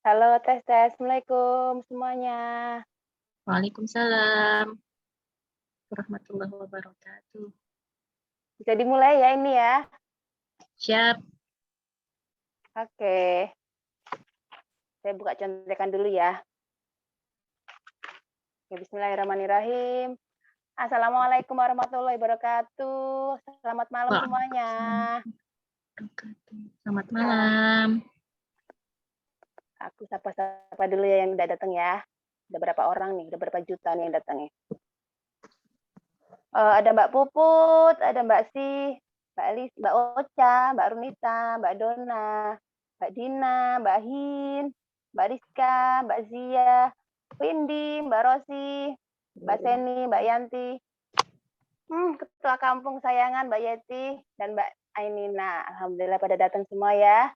Halo, tes tes. Assalamualaikum semuanya. Waalaikumsalam warahmatullahi wabarakatuh. Bisa dimulai ya ini ya. Siap. Oke. Saya buka contekan dulu ya. Oke, bismillahirrahmanirrahim. Assalamualaikum warahmatullahi wabarakatuh. Selamat malam semuanya. Selamat malam. Aku sapa-sapa dulu ya yang udah datang ya. Udah berapa orang nih? Udah berapa juta nih yang datang nih? Ada Mbak Puput, ada Mbak Si, Mbak Elis, Mbak Ocha, Mbak Runita, Mbak Dona, Mbak Dina, Mbak Hin, Mbak Rizka, Mbak Zia, Windy, Mbak Rosi, Mbak Seni, Mbak Yanti, Ketua Kampung Sayangan Mbak Yeti, dan Mbak Ainina. Alhamdulillah pada datang semua ya.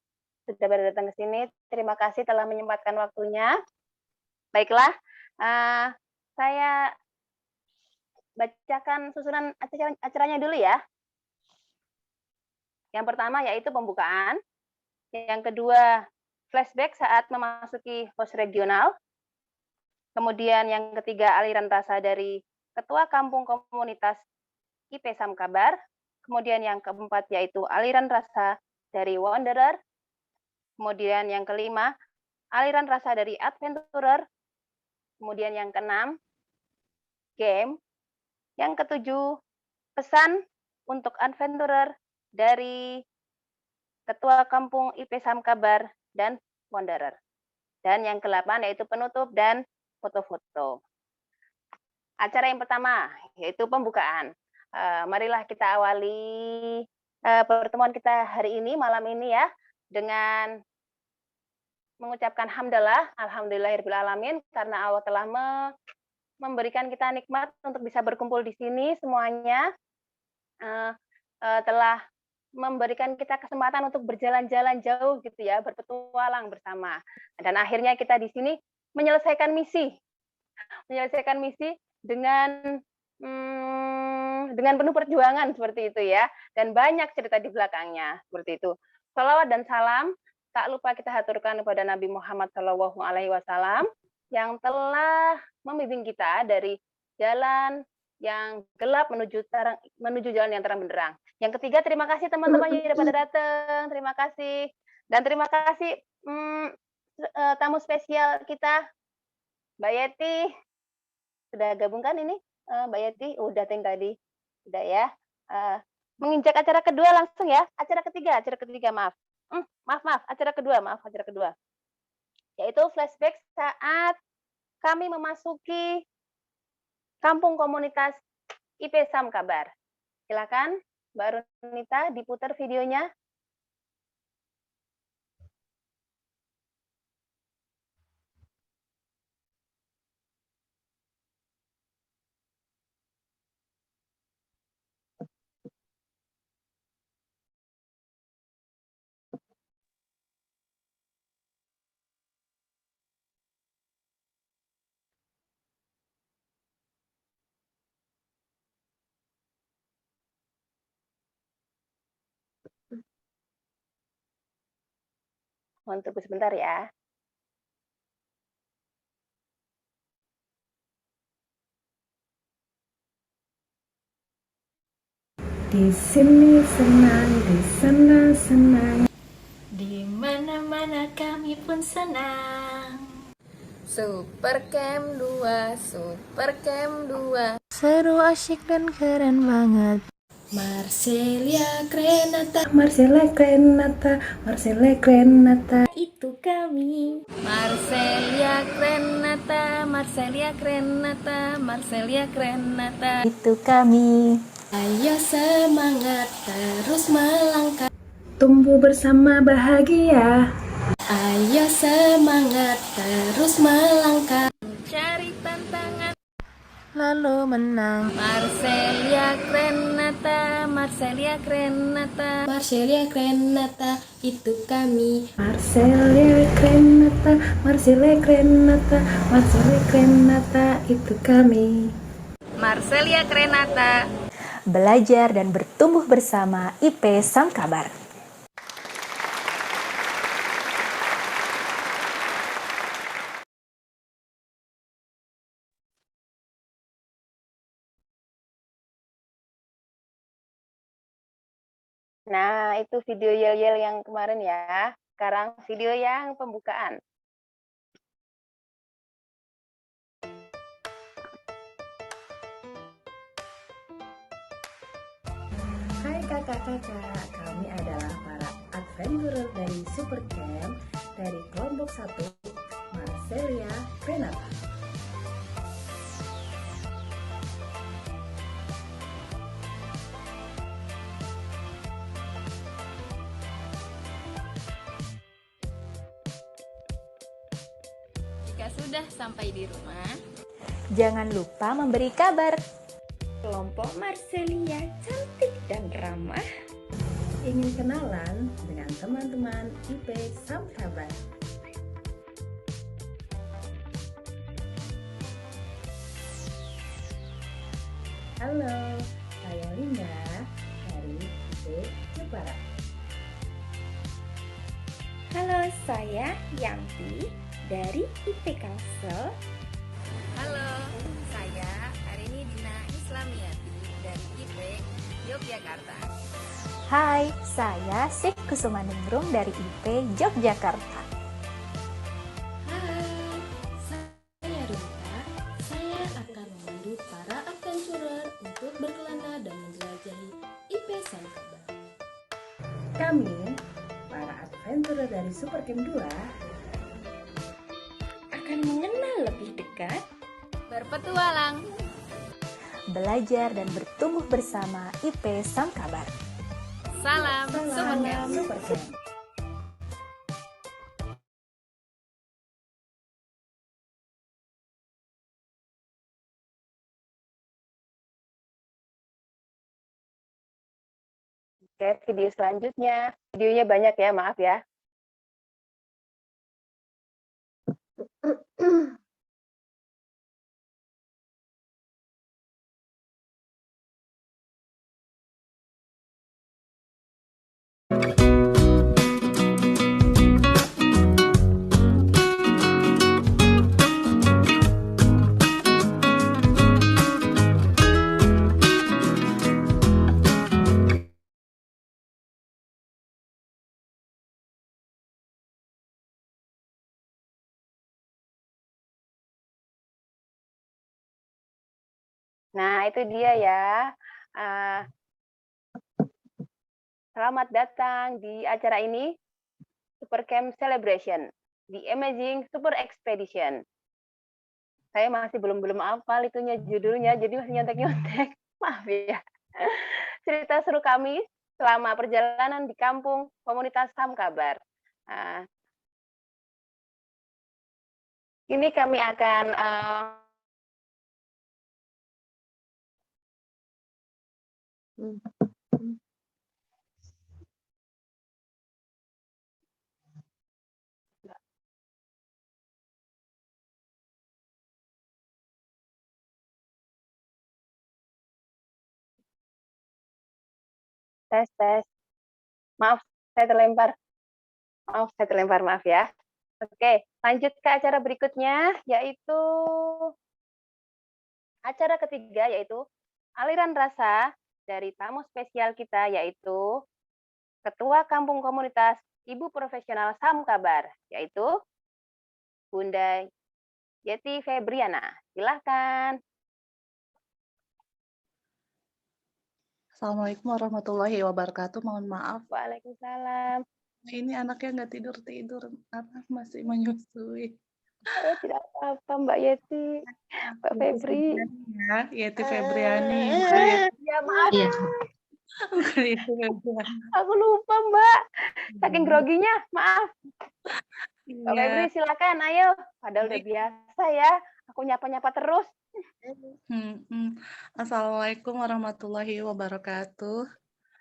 Sudah pada datang ke sini. Terima kasih telah menyempatkan waktunya. Baiklah, saya bacakan susunan acaranya dulu ya. Yang pertama yaitu pembukaan. Yang kedua, flashback saat memasuki pos regional. Kemudian yang ketiga, aliran rasa dari Ketua Kampung Komunitas IP Samkabar. Kemudian yang keempat yaitu aliran rasa dari Wanderer. Kemudian yang kelima, aliran rasa dari Adventurer. Kemudian yang keenam, game. Yang ketujuh, pesan untuk Adventurer dari Ketua Kampung IP Samkabar dan Wanderer. Dan yang ke-8 yaitu penutup dan foto-foto. Acara yang pertama yaitu pembukaan. Marilah kita awali pertemuan kita hari ini, malam ini ya, dengan mengucapkan hamdalah, alhamdulillahirabbil alamin, karena Allah telah memberikan kita nikmat untuk bisa berkumpul di sini semuanya, telah memberikan kita kesempatan untuk berjalan-jalan jauh gitu ya, berpetualang bersama. Dan akhirnya kita di sini menyelesaikan misi dengan penuh perjuangan seperti itu ya, dan banyak cerita di belakangnya seperti itu. Shalawat dan salam tak lupa kita haturkan kepada Nabi Muhammad SAW yang telah membimbing kita dari jalan yang gelap menuju jalan yang terang benderang. Yang ketiga, terima kasih teman-teman yang sudah pada datang, terima kasih. Dan terima kasih tamu spesial kita, Mbak Yeti. Sudah gabungkan ini, Mbak Yeti? Udah tadi. Udah ya. Menginjak acara kedua langsung ya. Acara ketiga, maaf. Acara kedua. Yaitu flashback saat kami memasuki kampung komunitas IP Samkabar. Silakan Mbak Runita diputar videonya. Mohon tunggu sebentar ya. Di sini senang, di sana senang, di mana-mana kami pun senang. Super Camp 2, seru, asyik dan keren banget. Marcelia Grenata, itu kami. Marcelia Grenata, Itu kami. ayo semangat terus melangkah, Tumbuh bersama bahagia. ayo semangat terus melangkah, cari tantangan, Lalu menang. Marcelia Grenata, itu kami. Marcelia Grenata, itu kami. Marcelia Grenata, belajar dan bertumbuh bersama IP Samkabar. Nah, itu video yel-yel yang kemarin ya. Sekarang video yang pembukaan. Hai kakak-kakak, kami adalah para adventurer dari Supercamp dari kelompok 1 Marcelia Renata. Jika sudah sampai di rumah, Jangan lupa memberi kabar. kelompok Marcelia cantik dan ramah. Ingin kenalan dengan teman-teman IP Samkabar. Halo, saya Linda dari IP Jepara. Halo, saya Yanti dari IP Kalsel. Halo, saya Arini Dina Islamiyati dari IP Yogyakarta. Hai, saya Sih Kusumaningrum dari IP Yogyakarta. Hai, saya Rita. Saya akan memandu para adventurer untuk berkelana dan menjelajahi IP Samkabar. Kami, para adventurer dari Supercamp 2, Akan mengenal lebih dekat, berpetualang. Belajar dan bertumbuh bersama IP Samkabar. Salam salam Supercamp. Supercamp. Oke, video selanjutnya. Videonya banyak ya, maaf ya. Nah, itu dia ya. Selamat datang di acara ini, Supercamp Celebration, The Amazing Super Expedition. Saya masih belum hafal itunya judulnya, jadi masih nyontek-nyontek. Maaf ya. Cerita seru kami selama perjalanan di kampung komunitas Samkabar. Nah, ini kami akan tes. Maaf, saya terlempar. Maaf ya. Oke, lanjut ke acara berikutnya, yaitu acara ketiga, yaitu aliran rasa dari tamu spesial kita, yaitu Ketua Kampung Komunitas Ibu Profesional Samkabar, yaitu Bunda Yeti Febriana. Silahkan. Assalamualaikum warahmatullahi wabarakatuh. Mohon maaf, Waalaikumsalam. ini anaknya nggak tidur-tidur, apa masih menyusui. Oh, tidak apa-apa, Mbak Yeti. Mbak Febri. Ya, Yeti Febriani. Bukan Yeti, Ya, maaf. bukan Yeti Febriani. Aku lupa, Mbak. Saking groginya, maaf. Mbak Iya. Febri, silakan. Ayo. Padahal udah biasa ya. Aku nyapa-nyapa terus. Assalamualaikum warahmatullahi wabarakatuh.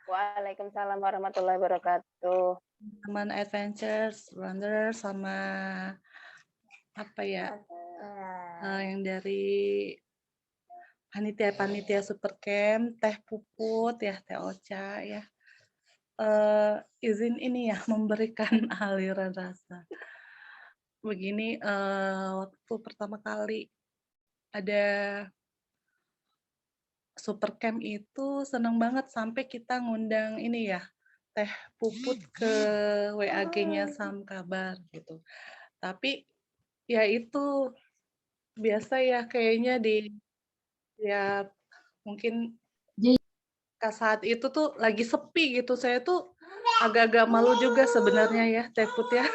Waalaikumsalam warahmatullahi wabarakatuh. Teman Adventures, Runner, sama apa ya, yang dari panitia Supercamp, Teh Puput ya, Teh Ocha ya. Izin ini ya, memberikan aliran rasa. Begini, waktu pertama kali ada Supercamp itu seneng banget sampai kita ngundang ini ya, Teh Puput ke WAG-nya Sam Kabar gitu. Tapi ya itu biasa ya kayaknya di ya mungkin saat itu tuh lagi sepi gitu. Saya tuh agak-agak malu juga sebenarnya ya Teh Put ya.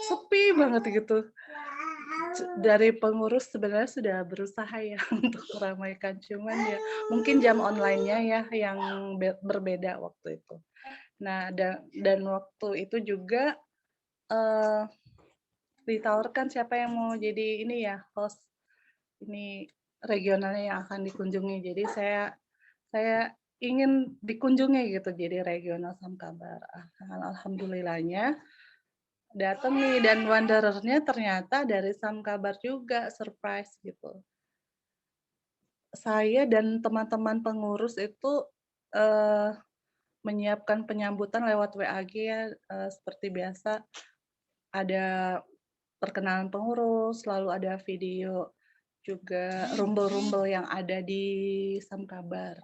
Sepi banget gitu. Dari pengurus sebenarnya sudah berusaha ya untuk meramaikan, cuman ya mungkin jam online-nya ya yang berbeda waktu itu. Nah, dan waktu itu juga eh, ditawarkan siapa yang mau jadi ini ya host ini regionalnya yang akan dikunjungi. Jadi saya ingin dikunjungi gitu jadi regional Sam Kabar. Alhamdulillahnya datang nih dan wanderernya ternyata dari Sam Kabar juga, surprise gitu. Saya dan teman-teman pengurus itu menyiapkan penyambutan lewat WAG ya, seperti biasa ada perkenalan pengurus, lalu ada video juga rumble-rumble yang ada di Sam Kabar.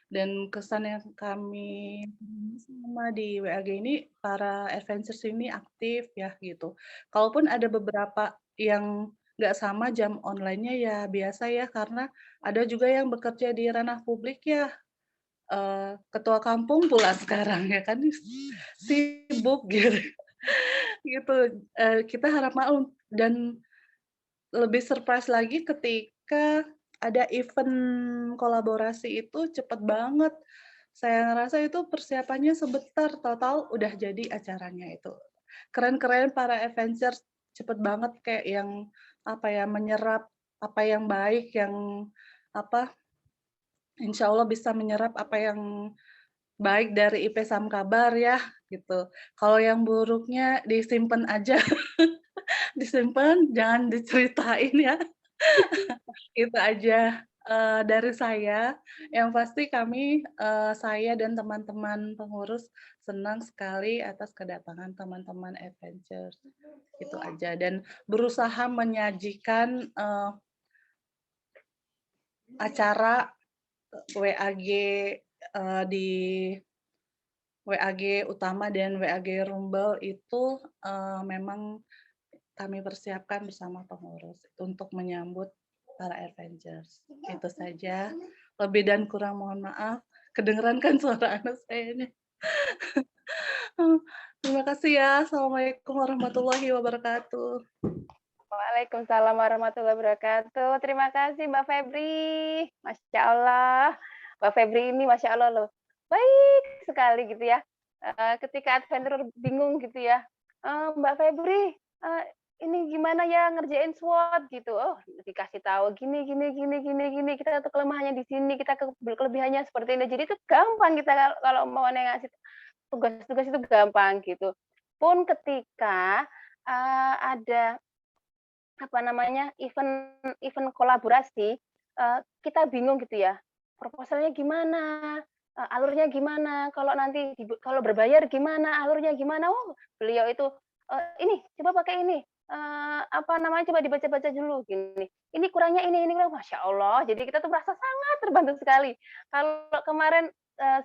Dan kesan yang kami sama di WAG ini, para adventures ini aktif ya gitu. Kalaupun ada beberapa yang nggak sama jam online-nya ya biasa ya, karena ada juga yang bekerja di ranah publik ya, ketua kampung pula sekarang ya kan, sibuk gitu. Gitu, kita harap maklum dan lebih surprise lagi ketika ada event kolaborasi itu cepet banget. Saya ngerasa itu persiapannya sebentar, tahu-tahu udah jadi acaranya itu. Keren-keren para Avengers, cepet banget kayak yang apa ya, menyerap apa yang baik, yang apa, insya Allah bisa menyerap apa yang baik dari IP Sam Kabar ya, gitu. Kalau yang buruknya disimpan aja, disimpan, jangan diceritain ya. Itu aja dari saya. Yang pasti kami, saya dan teman-teman pengurus senang sekali atas kedatangan teman-teman Adventures. Itu aja dan berusaha menyajikan acara WAG di WAG utama dan WAG Rumble itu memang kami persiapkan bersama pengurus untuk menyambut para Avengers. Itu saja. Lebih dan kurang mohon maaf. Kedengeran kan suara anak saya ini. Terima kasih ya. Assalamualaikum warahmatullahi wabarakatuh. Waalaikumsalam warahmatullahi wabarakatuh. Terima kasih Mbak Febri. Masya Allah. Mbak Febri ini Masya Allah loh. Baik sekali gitu ya. Ketika adventurer bingung gitu ya. Mbak Febri, ini gimana ya ngerjain SWOT gitu. Oh, dikasih tahu gini. Kita tuh kelemahannya di sini, kita kelebihannya seperti ini. Jadi itu gampang kita kalau mau ngasih tugas-tugas itu gampang gitu. Pun ketika ada apa namanya event kolaborasi, kita bingung gitu ya, proposalnya gimana, alurnya gimana, kalau nanti kalau berbayar gimana, alurnya gimana. Oh, beliau itu ini coba pakai ini, apa namanya, coba dibaca-baca dulu gini, ini kurangnya ini kurang. Masya Allah, jadi kita tuh merasa sangat terbantu sekali. Kalau kemarin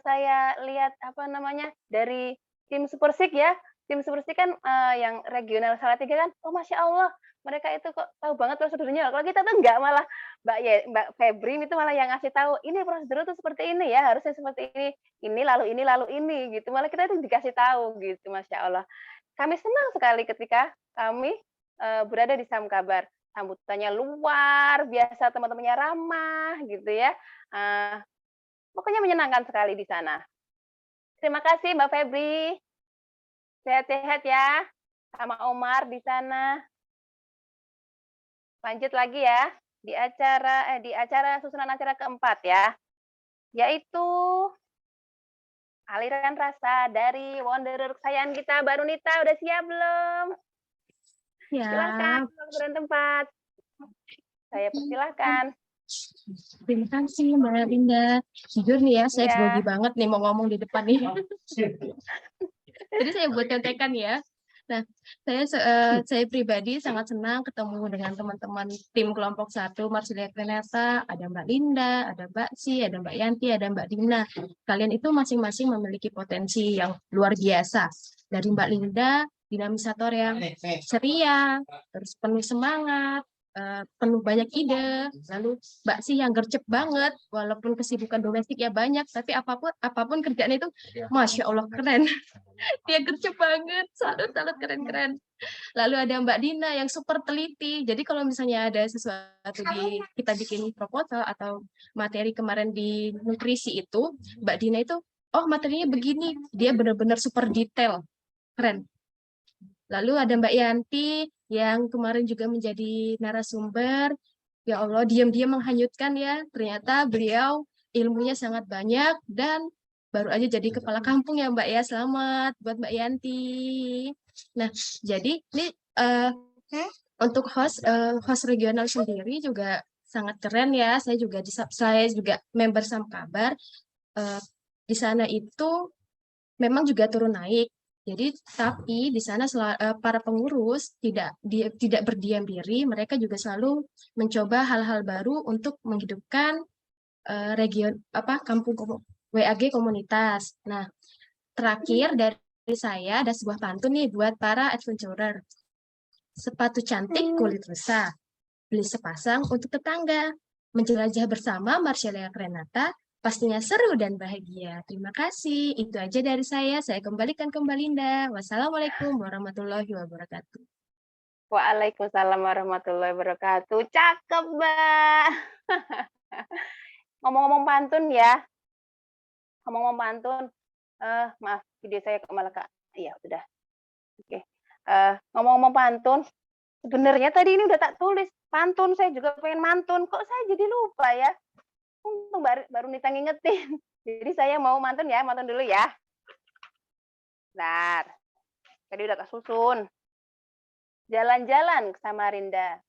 saya lihat apa namanya dari tim Supersik ya, tim Supersik kan yang regional Salatiga kan, oh Masya Allah, mereka itu kok tahu banget prosedurnya. Kalau kita tuh enggak, malah Mbak Febri itu malah yang ngasih tahu, ini prosedur tuh seperti ini ya, harusnya seperti ini lalu ini gitu. Malah kita itu dikasih tahu gitu, Masya Allah. Kami senang sekali ketika kami berada di Sam Kabar. Sambutannya luar biasa, teman-temannya ramah gitu ya. Pokoknya menyenangkan sekali di sana. Terima kasih Mbak Febri. Sehat-sehat ya. Sama Omar di sana. Lanjut lagi ya di acara susunan acara keempat ya, yaitu aliran rasa dari Wanderer kesayangan kita Mbak Runita. Udah siap belum? Ya. Silakan kebetulan tempat. Saya persilahkan. Terima kasih Mbak Linda. Jujur nih ya, saya grogi banget nih mau ngomong di depan nih. Jadi saya buat contekan ya. Nah, saya pribadi sangat senang ketemu dengan teman-teman tim kelompok 1 Marsilia Renata, ada Mbak Linda, ada Mbak Si, ada Mbak Yanti, ada Mbak Dina. Kalian itu masing-masing memiliki potensi yang luar biasa. Dari Mbak Linda, dinamisator yang ceria, terus penuh semangat, penuh banyak ide. Lalu Mbak Si yang gercep banget, walaupun kesibukan domestik ya banyak, tapi apapun kerjaan itu, Masya Allah keren. Dia gercep banget, salut keren-keren. Lalu ada Mbak Dina yang super teliti. Jadi kalau misalnya ada sesuatu kita bikin proposal atau materi kemarin di nutrisi itu, Mbak Dina itu, oh materinya begini, dia benar-benar super detail, keren. Lalu ada Mbak Yanti yang kemarin juga menjadi narasumber. Ya Allah, diam-diam menghanyutkan ya. Ternyata beliau ilmunya sangat banyak dan baru aja jadi kepala kampung ya Mbak ya. Selamat buat Mbak Yanti. Nah, jadi ini untuk host regional sendiri juga sangat keren ya. Saya juga member Samkabar. Di sana itu memang juga turun naik. Jadi tapi di sana para pengurus tidak berdiam diri, mereka juga selalu mencoba hal-hal baru untuk menghidupkan kampung WAG komunitas. Nah, terakhir dari saya ada sebuah pantun nih buat para adventurer. Sepatu cantik kulit rusa, beli sepasang untuk tetangga. Menjelajah bersama Marsilia Renata, pastinya seru dan bahagia. Terima kasih. Itu aja dari saya. Saya kembalikan ke Mbak Linda. Wassalamualaikum warahmatullahi wabarakatuh. Waalaikumsalam warahmatullahi wabarakatuh. Cakep, Mbak. Ngomong-ngomong pantun ya. Ngomong-ngomong pantun. Maaf, video saya malah Kak. Iya, udah. Oke. Ngomong-ngomong pantun, sebenarnya tadi ini udah tak tulis. Pantun saya juga pengen mantun. Kok saya jadi lupa ya? Untung baru Nita ngingetin. Jadi saya mau mantun ya, mantun dulu ya. Bentar. Tadi udah kesusun. Jalan-jalan ke Samarinda.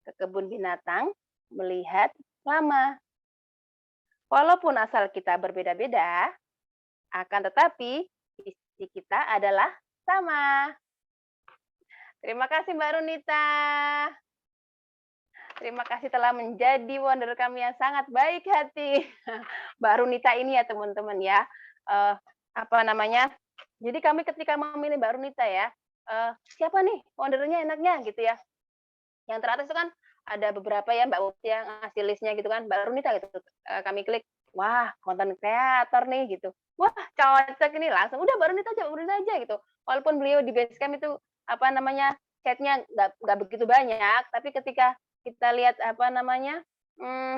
Ke kebun binatang, melihat lama. Walaupun asal kita berbeda-beda, akan tetapi visi kita adalah sama. Terima kasih Mbak Runita. Terima kasih telah menjadi wonder kami yang sangat baik hati. Mbak Runita ini ya teman-teman ya. Jadi kami ketika memilih Mbak Runita ya, siapa nih wondernya enaknya gitu ya. Yang teratas itu kan ada beberapa ya Mbak Uti yang ngasih listnya gitu kan, Mbak Runita gitu. Kami klik, wah konten kreator nih gitu. Wah cocok ini langsung, udah Mbak Runita aja gitu. Walaupun beliau di Basecamp itu chatnya nggak begitu banyak, tapi ketika kita lihat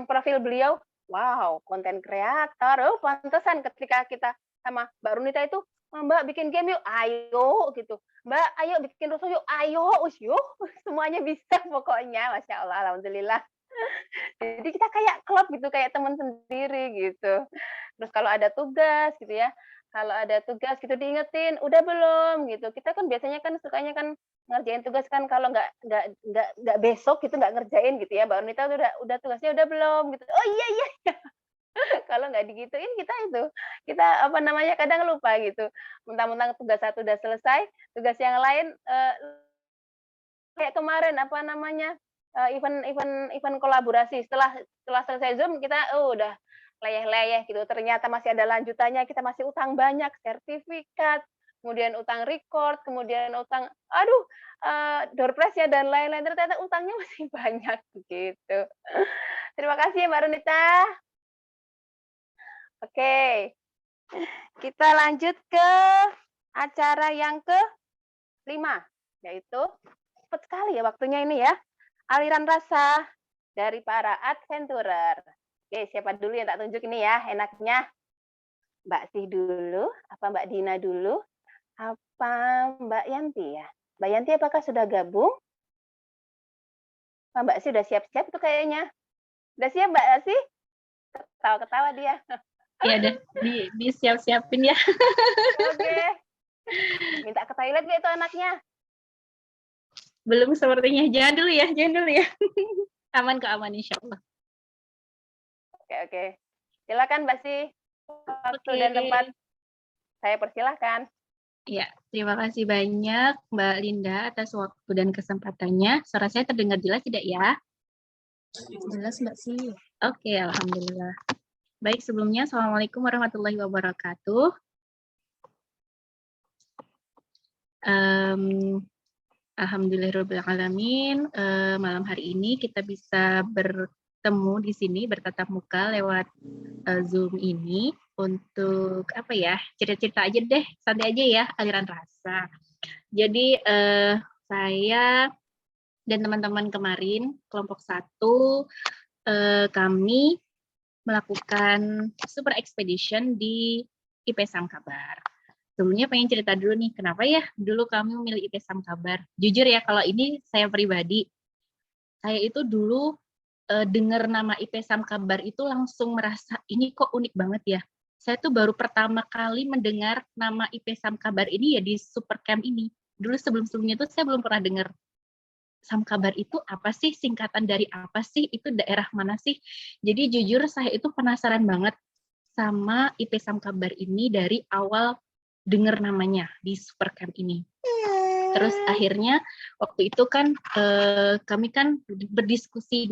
profil beliau, wow konten kreator, oh pantesan ketika kita sama Mbak Runita itu, Mbak bikin game yuk, ayo gitu. Mbak, ayo bikin rusuh yuk, ayo, yuk, semuanya bisa pokoknya, Masya Allah, Alhamdulillah. Jadi kita kayak klub gitu, kayak teman sendiri gitu. Terus kalau ada tugas gitu ya, diingetin, udah belum gitu. Kita kan biasanya kan sukanya kan ngerjain tugas kan kalau nggak besok gitu nggak ngerjain gitu ya. Mbak Unita udah tugasnya udah belum gitu. Oh iya. Kalau nggak digituin kita kadang lupa gitu. Mentang-mentang tugas satu udah selesai, tugas yang lain kayak kemarin event kolaborasi setelah selesai Zoom kita udah leyeh-leyeh gitu. Ternyata masih ada lanjutannya, kita masih utang banyak, sertifikat, kemudian utang record, kemudian utang door prize ya dan lain-lain. Ternyata utangnya masih banyak gitu. Terima kasih Mbak Runita. Oke, kita lanjut ke acara yang ke-5, yaitu cepat sekali ya waktunya ini ya. Aliran rasa dari para adventurer. Oke, siapa dulu yang tak tunjuk ini ya enaknya? Mbak Sih dulu, apa Mbak Dina dulu, apa Mbak Yanti ya? Mbak Yanti apakah sudah gabung? Mbak Sih sudah siap-siap tuh kayaknya. Udah siap Mbak Sih? Ketawa-ketawa dia. Ya udah disiap-siapin ya. Oke. Minta ke toilet nggak itu anaknya? Belum sepertinya. Jangan dulu ya. Aman kok, aman insya Allah. Oke. Silakan Mbak Sih. Waktu dan tempat saya persilahkan. Iya, Terima kasih banyak Mbak Linda atas waktu dan kesempatannya. Suara saya terdengar jelas tidak ya? Jelas Mbak sih. Oke, alhamdulillah. Baik, sebelumnya Assalamualaikum warahmatullahi wabarakatuh. Alhamdulillahirrahmanirrahim. Malam hari ini kita bisa bertemu di sini bertatap muka lewat Zoom ini untuk apa ya, cerita-cerita aja deh, santai aja ya, aliran rasa. Jadi saya dan teman-teman kemarin kelompok 1 kami melakukan super expedition di IP Sam Kabar. Sebelumnya pengen cerita dulu nih, kenapa ya dulu kami memilih IP Sam Kabar. Jujur ya, kalau ini saya pribadi, saya itu dulu dengar nama IP Sam Kabar itu langsung merasa ini kok unik banget ya. Saya tuh baru pertama kali mendengar nama IP Sam Kabar ini ya di Super Camp ini. Dulu sebelum-sebelumnya tuh saya belum pernah dengar. Sam Kabar itu apa sih? Singkatan dari apa sih? Itu daerah mana sih? Jadi jujur saya itu penasaran banget sama IP Sam Kabar ini dari awal dengar namanya di Super Camp ini. Terus akhirnya waktu itu kan kami kan berdiskusi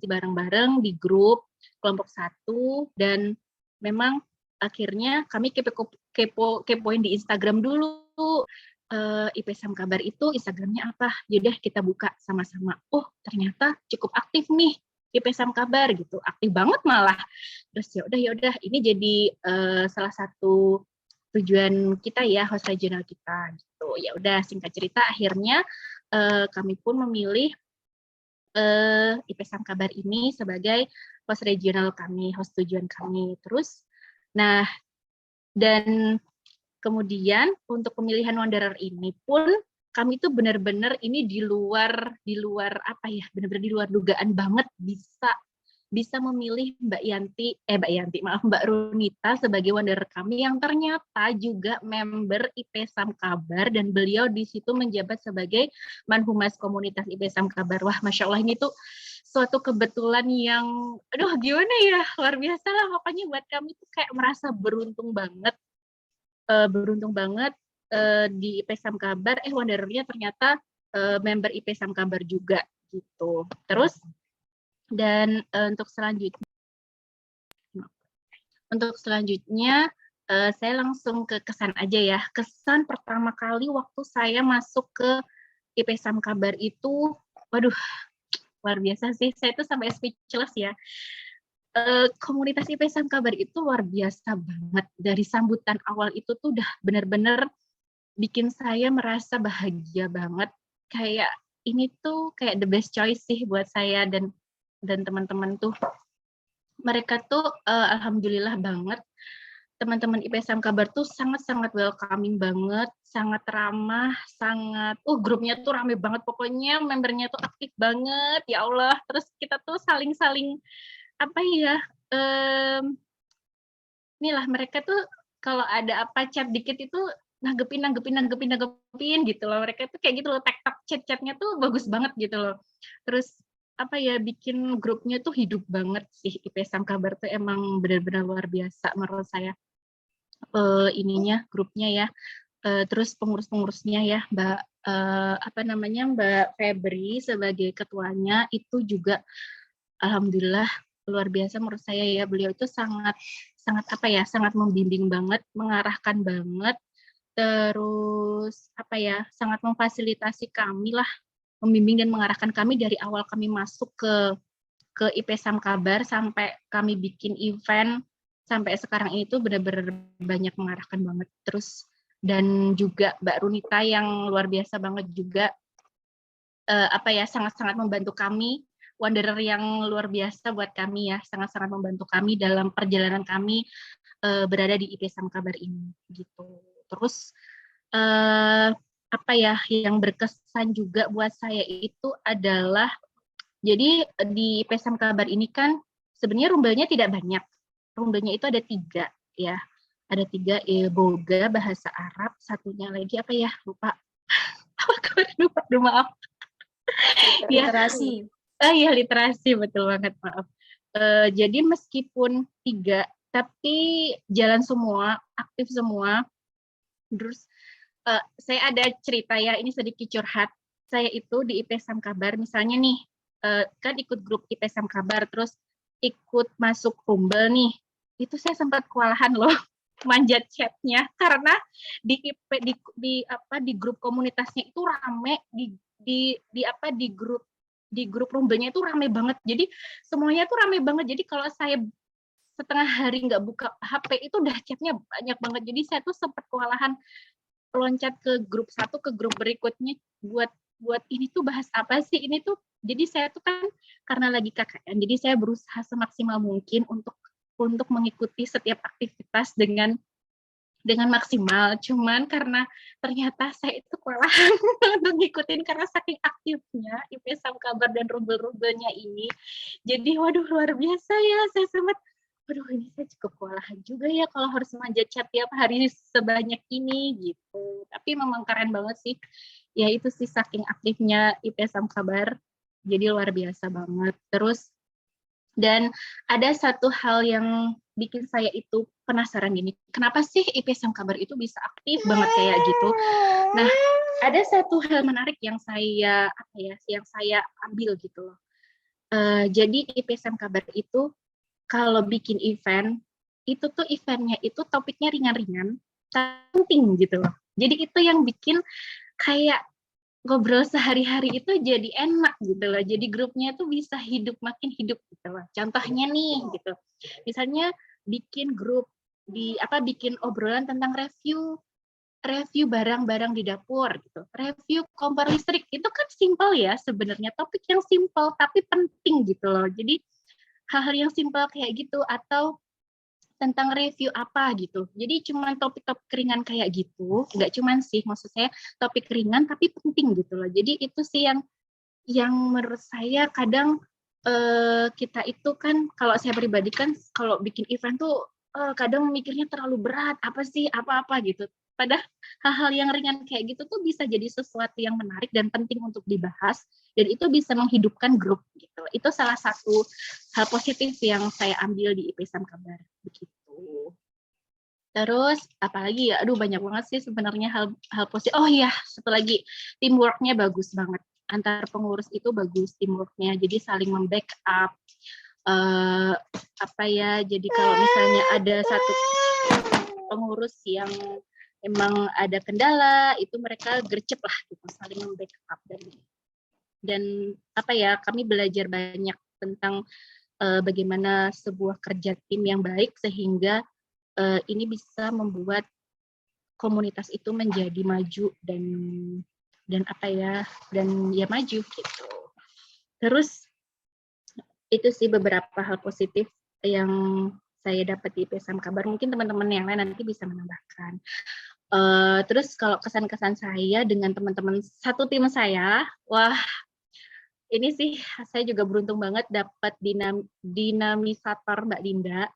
bareng-bareng di grup kelompok 1 dan memang akhirnya kami kepoin di Instagram dulu. IP Sam Kabar itu Instagramnya apa? Yaudah kita buka sama-sama. Oh ternyata cukup aktif nih IP Sam Kabar gitu, aktif banget malah. Terus yaudah ini jadi salah satu tujuan kita ya, host regional kita gitu. Ya udah singkat cerita akhirnya kami pun memilih IP Sam Kabar ini sebagai host regional kami, host tujuan kami. Terus nah dan kemudian untuk pemilihan Wanderer ini pun kami tuh benar-benar ini di luar apa ya, benar-benar di luar dugaan banget bisa memilih Mbak Runita sebagai Wanderer kami yang ternyata juga member IP Sam Kabar dan beliau di situ menjabat sebagai Manhumas Komunitas IP Sam Kabar. Wah, Masya Allah ini tuh suatu kebetulan yang, aduh gimana ya, luar biasa lah pokoknya buat kami tuh kayak merasa beruntung banget di IP Sam Kabar, Wanderernya ternyata member IP Sam Kabar juga gitu. Terus dan untuk selanjutnya saya langsung ke kesan aja ya. Kesan pertama kali waktu saya masuk ke IP Sam Kabar itu, waduh, luar biasa sih. Saya tuh sampai speechless ya. Komunitas IP Sam Kabar itu luar biasa banget. Dari sambutan awal itu tuh udah bener-bener bikin saya merasa bahagia banget. Kayak ini tuh kayak the best choice sih buat saya dan teman-teman tuh. Mereka tuh alhamdulillah banget. Teman-teman IP Sam Kabar tuh sangat-sangat welcoming banget, sangat ramah, sangat grupnya tuh rame banget pokoknya, membernya tuh aktif banget, ya Allah. Terus kita tuh saling-saling apa ya, inilah mereka tuh kalau ada apa chat dikit itu nanggepin gitu loh. Mereka tuh kayak gitu loh, tektok chat-chatnya tuh bagus banget gitu loh. Terus apa ya, bikin grupnya tuh hidup banget sih. IP Sam Kabar tuh emang benar-benar luar biasa menurut saya. Grupnya ya. Terus pengurus-pengurusnya ya, Mbak Febri sebagai ketuanya itu juga alhamdulillah luar biasa menurut saya ya. Beliau itu sangat sangat membimbing banget, mengarahkan banget, terus sangat memfasilitasi kami lah, membimbing dan mengarahkan kami dari awal kami masuk ke IP Sam Kabar sampai kami bikin event sampai sekarang ini tuh benar-benar banyak mengarahkan banget. Terus dan juga Mbak Runita yang luar biasa banget juga sangat-sangat membantu kami. Wanderer yang luar biasa buat kami ya, sangat-sangat membantu kami dalam perjalanan kami berada di IP Sam Kabar ini gitu. Terus yang berkesan juga buat saya itu adalah, jadi di IP Sam Kabar ini kan sebenarnya rumbelnya tidak banyak, rumbelnya itu ada 3 ya, ada 3, boga bahasa Arab, satunya lagi lupa maaf. Literasi. Iya, literasi, betul banget, maaf. Jadi meskipun 3, tapi jalan semua, aktif semua. Terus Saya ada cerita ya, ini sedikit curhat. Saya itu di IP Sam Kabar, misalnya nih, kan ikut grup IP Sam Kabar, terus ikut masuk Rumble nih. Itu saya sempat kewalahan loh manjat chatnya karena di IP di grup komunitasnya itu rame di grup Rumble-nya itu rame banget. Jadi semuanya tuh rame banget. Jadi kalau saya setengah hari nggak buka HP itu udah chatnya banyak banget. Jadi saya tuh sempat kewalahan loncat ke grup satu ke grup berikutnya buat ini tuh bahas apa sih ini tuh. Jadi saya tuh kan karena lagi KKN, jadi saya berusaha semaksimal mungkin untuk mengikuti setiap aktivitas dengan maksimal. Cuman karena ternyata saya itu kewalahan untuk ngikutin karena saking aktifnya IP Sam Kabar dan rubel-rubelnya ini. Jadi waduh luar biasa ya, saya sempat waduh ini saya cukup kewalahan juga ya kalau harus manjat chat tiap hari sebanyak ini gitu. Tapi memang keren banget sih. Ya itu sih saking aktifnya IP Sam Kabar. Jadi luar biasa banget. Terus dan ada satu hal yang bikin saya itu penasaran gini, kenapa sih IP Sam Kabar itu bisa aktif banget kayak gitu? Nah, ada satu hal menarik yang saya ambil gitu loh. Jadi IP Sam Kabar itu kalau bikin event, itu tuh eventnya itu topiknya ringan-ringan, penting gitu loh. Jadi itu yang bikin kayak ngobrol sehari-hari itu jadi enak gitu loh. Jadi grupnya tuh bisa makin hidup gitu loh. Contohnya nih gitu. Misalnya bikin grup bikin obrolan tentang review barang-barang di dapur gitu. Review kompor listrik itu kan simpel ya sebenarnya, topik yang simpel tapi penting gitu loh. Jadi hal-hal yang simpel kayak gitu atau tentang review apa gitu. Jadi cuma topik-topik ringan kayak gitu, nggak cuman sih maksud saya topik ringan tapi penting gitu loh. Jadi itu sih yang menurut saya kadang kita itu kan kalau saya pribadi kan kalau bikin event tuh kadang mikirnya terlalu berat, apa sih apa-apa gitu. Padahal hal-hal yang ringan kayak gitu tuh bisa jadi sesuatu yang menarik dan penting untuk dibahas dan itu bisa menghidupkan grup gitu. Itu salah satu hal positif yang saya ambil di IP Sam Kabar begitu. Terus apalagi ya, aduh banyak banget sih sebenarnya hal positif. Oh iya, satu lagi, teamwork-nya bagus banget. Antar pengurus itu bagus teamwork-nya, jadi saling membackup. Jadi kalau misalnya ada satu pengurus yang emang ada kendala, itu mereka gercep lah gitu, saling membackup dan kami belajar banyak tentang bagaimana sebuah kerja tim yang baik sehingga ini bisa membuat komunitas itu menjadi maju dan maju gitu. Terus itu sih beberapa hal positif yang saya dapat di IP Sam Kabar. Mungkin teman-teman yang lain nanti bisa menambahkan. Terus kalau kesan-kesan saya dengan teman-teman satu tim saya, wah ini sih saya juga beruntung banget dapat dinamisator Mbak Linda.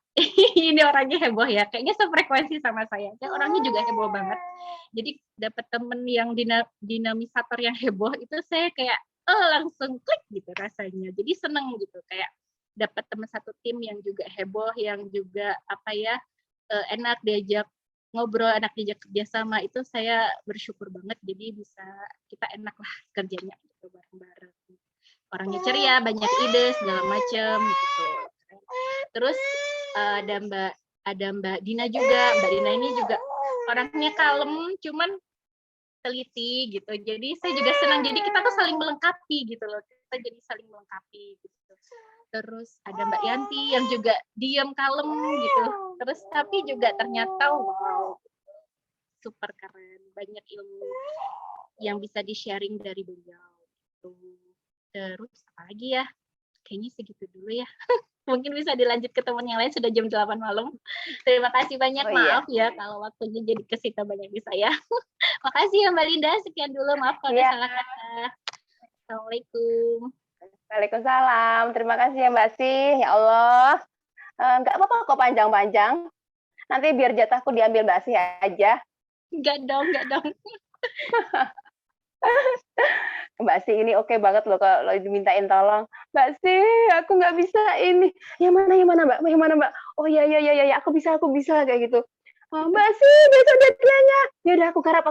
Ini orangnya heboh ya, kayaknya sefrekuensi sama saya. Kayak orangnya juga heboh banget. Jadi dapat temen yang dinamisator yang heboh itu saya kayak langsung klik gitu rasanya. Jadi seneng gitu kayak dapat teman satu tim yang juga heboh, yang juga enak diajak ngobrol, enak diajak kerjasama, itu saya bersyukur banget. Jadi bisa kita enak lah kerjanya gitu bareng-bareng. Orangnya ceria, banyak ide segala macam gitu. Terus ada Mbak Dina juga. Mbak Dina ini juga orangnya kalem, cuman teliti gitu. Jadi saya juga senang. Jadi kita tuh saling melengkapi gitu loh. Kita jadi saling melengkapi gitu. Terus ada Mbak Yanti yang juga diam kalem gitu. Terus tapi juga ternyata wow, super keren. Banyak ilmu yang bisa di-sharing dari beliau gitu. Terus apa lagi ya? Kayaknya segitu dulu ya. Mungkin bisa dilanjut ke teman yang lain, sudah jam 8 malam. Terima kasih banyak, maaf ya kalau waktunya jadi kesita banyak di saya. Makasih ya Mbak Linda, sekian dulu, maaf kalau ada salah kata. Assalamualaikum. Waalaikumsalam, terima kasih ya Mbak Sih, ya Allah. Nggak apa-apa kok panjang-panjang. Nanti biar jatahku diambil Mbak Sih aja. Enggak dong. Mbak Sih ini oke banget loh kalau dimintain tolong. Mbak Sih, aku nggak bisa ini. Yang mana Mbak? Yang mana Mbak? Oh ya, aku bisa kayak gitu. "Oh, Mbak sih besok deadline-nya." Ya udah aku garap.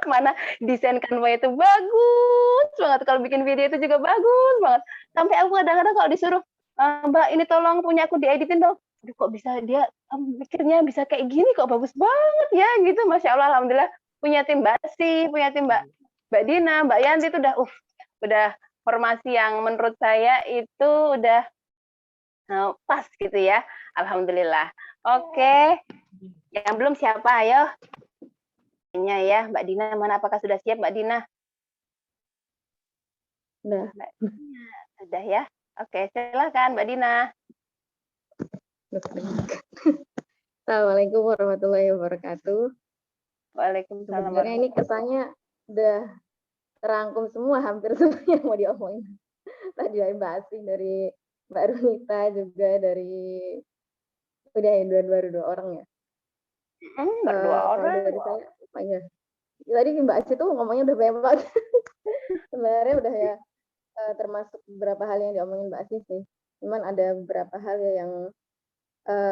Mana desain Canva itu bagus banget, kalau bikin video itu juga bagus banget. Sampai aku kadang-kadang kalau disuruh, "Mbak ini tolong punya aku dieditin dong." Aduh kok bisa dia mikirnya bisa kayak gini kok bagus banget ya gitu. Masya Allah, alhamdulillah punya tim Mbak Si, punya tim Mbak Dina, Mbak Yanti itu udah formasi yang menurut saya itu udah pas gitu ya. Alhamdulillah. Oke, yang belum siapa? Ayo. Ya, Mbak Dina mana? Apakah sudah siap Mbak Dina? Udah. Mbak Dina, sudah ya. Oke, silakan Mbak Dina. Assalamualaikum warahmatullahi wabarakatuh. Waalaikumsalam. Sebenarnya ini kesannya udah terangkum semua, hampir semua yang mau diomongin. Tadi dari Mbak Asih, dari Mbak Runita juga, dari udah ya dua orang ya. Berdua orang. Kalau dari saya, apa ya? Tadi Mbak Asih tuh ngomongnya udah banyak banget. Sebenarnya udah ya termasuk beberapa hal yang diomongin Mbak Asih sih. Cuman ada beberapa hal ya yang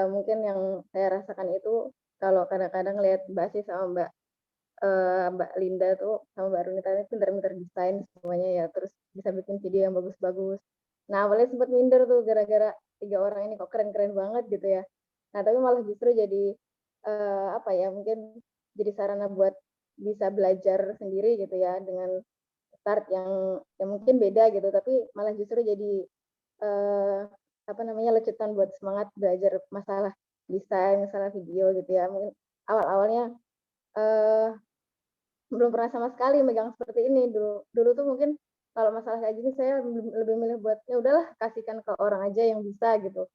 mungkin yang saya rasakan itu kalau kadang-kadang lihat Mbak Asih sama Mbak Linda tuh sama Mbak Runita ini pintar-pintar desain semuanya ya, terus bisa bikin video yang bagus-bagus. Nah awalnya sempat minder tuh gara-gara 3 orang ini kok keren-keren banget gitu ya. Nah tapi malah justru jadi apa ya, mungkin jadi sarana buat bisa belajar sendiri gitu ya, dengan start yang mungkin beda gitu, tapi malah justru jadi apa namanya, lecutan buat semangat belajar masalah desain, masalah video gitu ya. Mungkin awal-awalnya belum pernah sama sekali megang seperti ini. Dulu tuh mungkin kalau masalah kayak gini saya lebih milih buat ya udahlah kasihkan ke orang aja yang bisa gitu.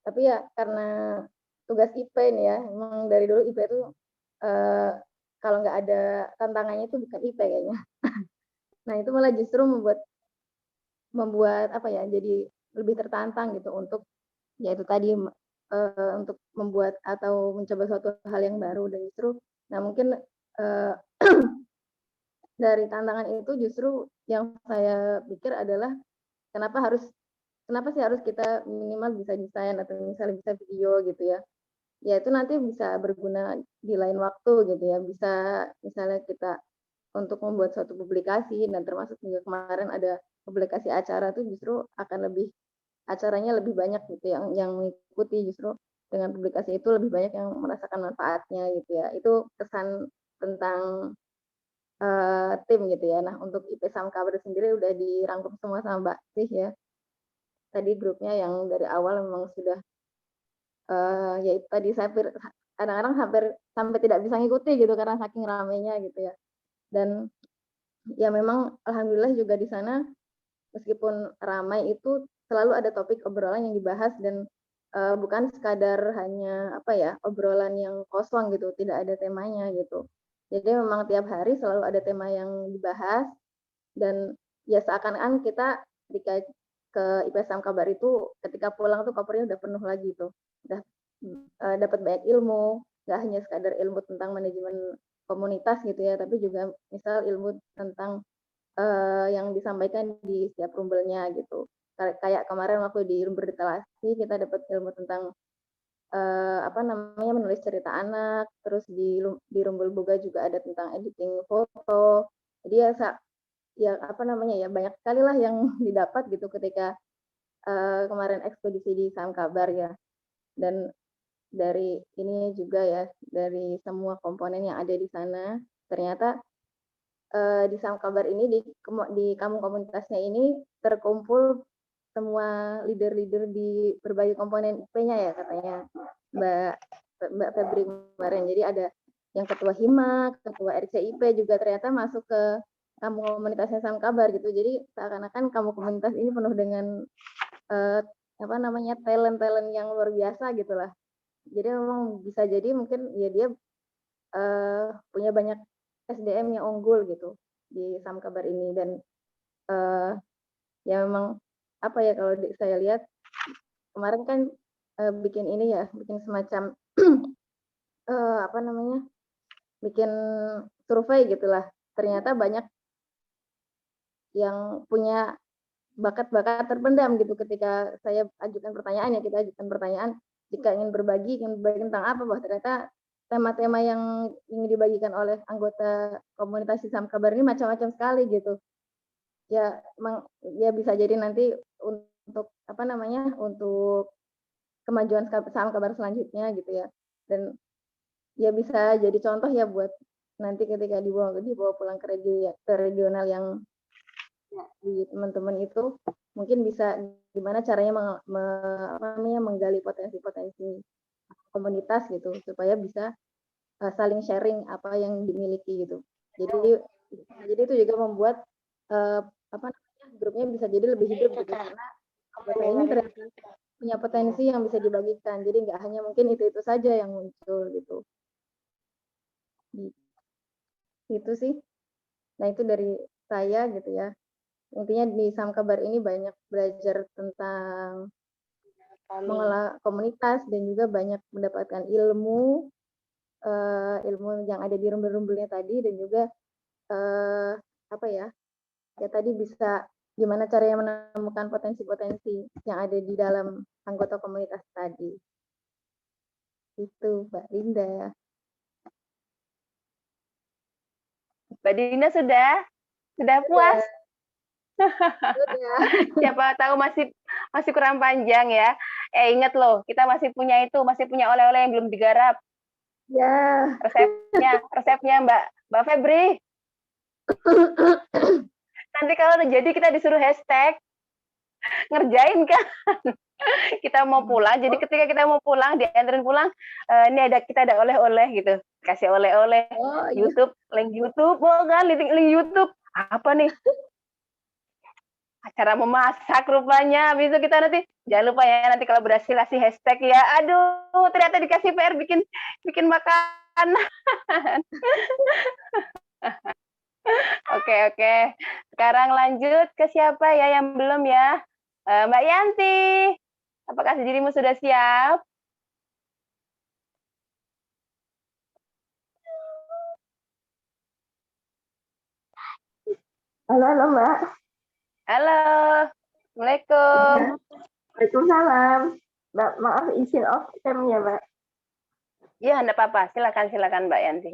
Tapi ya karena tugas IP nih ya, emang dari dulu IP itu kalau nggak ada tantangannya itu bukan IP kayaknya. Nah itu malah justru membuat apa ya, jadi lebih tertantang gitu untuk ya itu tadi untuk membuat atau mencoba suatu hal yang baru. Dan justru nah mungkin dari tantangan itu justru yang saya pikir adalah kenapa sih harus kita minimal bisa desain atau misalnya bisa video gitu ya. Ya itu nanti bisa berguna di lain waktu gitu ya. Bisa misalnya kita untuk membuat suatu publikasi, dan termasuk juga kemarin ada publikasi acara tuh justru akan acaranya lebih banyak gitu yang mengikuti, justru dengan publikasi itu lebih banyak yang merasakan manfaatnya gitu ya. Itu kesan tentang tim gitu ya. Nah untuk IP Samkabar sendiri udah dirangkum semua sama Mbak Sih ya. Tadi grupnya yang dari awal memang sudah ya itu tadi saya kadang-kadang hampir sampai tidak bisa ngikuti gitu karena saking ramainya gitu ya. Dan ya memang alhamdulillah juga di sana meskipun ramai itu selalu ada topik obrolan yang dibahas, dan bukan sekadar hanya apa ya, obrolan yang kosong gitu, tidak ada temanya gitu. Jadi memang tiap hari selalu ada tema yang dibahas, dan ya seakan-akan kita ketika ke IP Samkabar itu ketika pulang tuh kopernya udah penuh lagi tuh. Udah dapat banyak ilmu, nggak hanya sekadar ilmu tentang manajemen komunitas gitu ya, tapi juga misal ilmu tentang yang disampaikan di setiap rumbelnya gitu. Kayak kemarin waktu di Rumber Literasi kita dapat ilmu tentang apa namanya, menulis cerita anak, terus di Rumbel Boga juga ada tentang editing foto. Jadi ya apa namanya ya, banyak sekali lah yang didapat gitu ketika kemarin ekspedisi di Samkabar ya. Dan dari ini juga ya, dari semua komponen yang ada di sana, ternyata di Samkabar ini di kampung komunitasnya ini terkumpul semua leader-leader di berbagai komponen IP-nya ya katanya Mbak Febri kemarin. Jadi ada yang ketua HIMA, ketua RCIP juga ternyata masuk ke kampung komunitasnya Samkabar gitu. Jadi seakan-akan kampung komunitas ini penuh dengan apa namanya, talent-talent yang luar biasa gitulah. Jadi memang bisa jadi mungkin ya dia punya banyak SDM yang unggul gitu di Samkabar ini. Dan ya memang apa ya, kalau saya lihat kemarin kan bikin ini ya, bikin semacam apa namanya, bikin survei gitulah. Ternyata banyak yang punya bakat-bakat terpendam gitu. Ketika saya ajukan pertanyaan ya, kita ajukan pertanyaan, jika ingin berbagi tentang apa, bahwa ternyata tema-tema yang ingin dibagikan oleh anggota komunitas Saham Kabar ini macam-macam sekali gitu. Ya, ya bisa jadi nanti untuk untuk kemajuan Saham Kabar selanjutnya gitu ya. Dan ya bisa jadi contoh ya buat nanti ketika dibawa pulang ke regional yang ya, di teman-teman itu mungkin bisa gimana caranya menggali potensi-potensi komunitas gitu supaya bisa saling sharing apa yang dimiliki gitu. Jadi itu juga membuat grupnya bisa jadi lebih hidup gitu karena anggota ini ternyata punya potensi yang bisa dibagikan. Jadi nggak hanya mungkin itu saja yang muncul gitu. Itu sih. Nah itu dari saya gitu ya. Intinya di Saham Kabar ini banyak belajar tentang mengelola komunitas dan juga banyak mendapatkan ilmu yang ada di rumbel-rumbelnya tadi dan juga ya tadi bisa gimana caranya menemukan potensi-potensi yang ada di dalam anggota komunitas tadi. Itu Mbak Linda. Mbak Dina sudah puas? Sudah. Siapa tahu masih kurang panjang ya. Ingat loh, kita masih punya oleh-oleh yang belum digarap. Ya. Resepnya Mbak Febri. Nanti kalau terjadi kita disuruh hashtag ngerjain kan. Kita mau pulang, jadi ketika kita mau pulang dianterin pulang, ini kita ada oleh-oleh gitu, kasih oleh-oleh. YouTube, link YouTube, link YouTube apa nih? Acara memasak rupanya. Habis itu kita nanti jangan lupa ya nanti kalau berhasil kasih hashtag ya. Aduh, ternyata dikasih PR bikin makanan. Oke. Sekarang lanjut ke siapa ya yang belum ya? Mbak Yanti. Apakah dirimu sudah siap? Halo Mbak. Halo. Assalamualaikum. Waalaikumsalam. Mbak, maaf izin off cam ya, Mbak. Iya, enggak apa-apa. Silakan Mbak Yanti.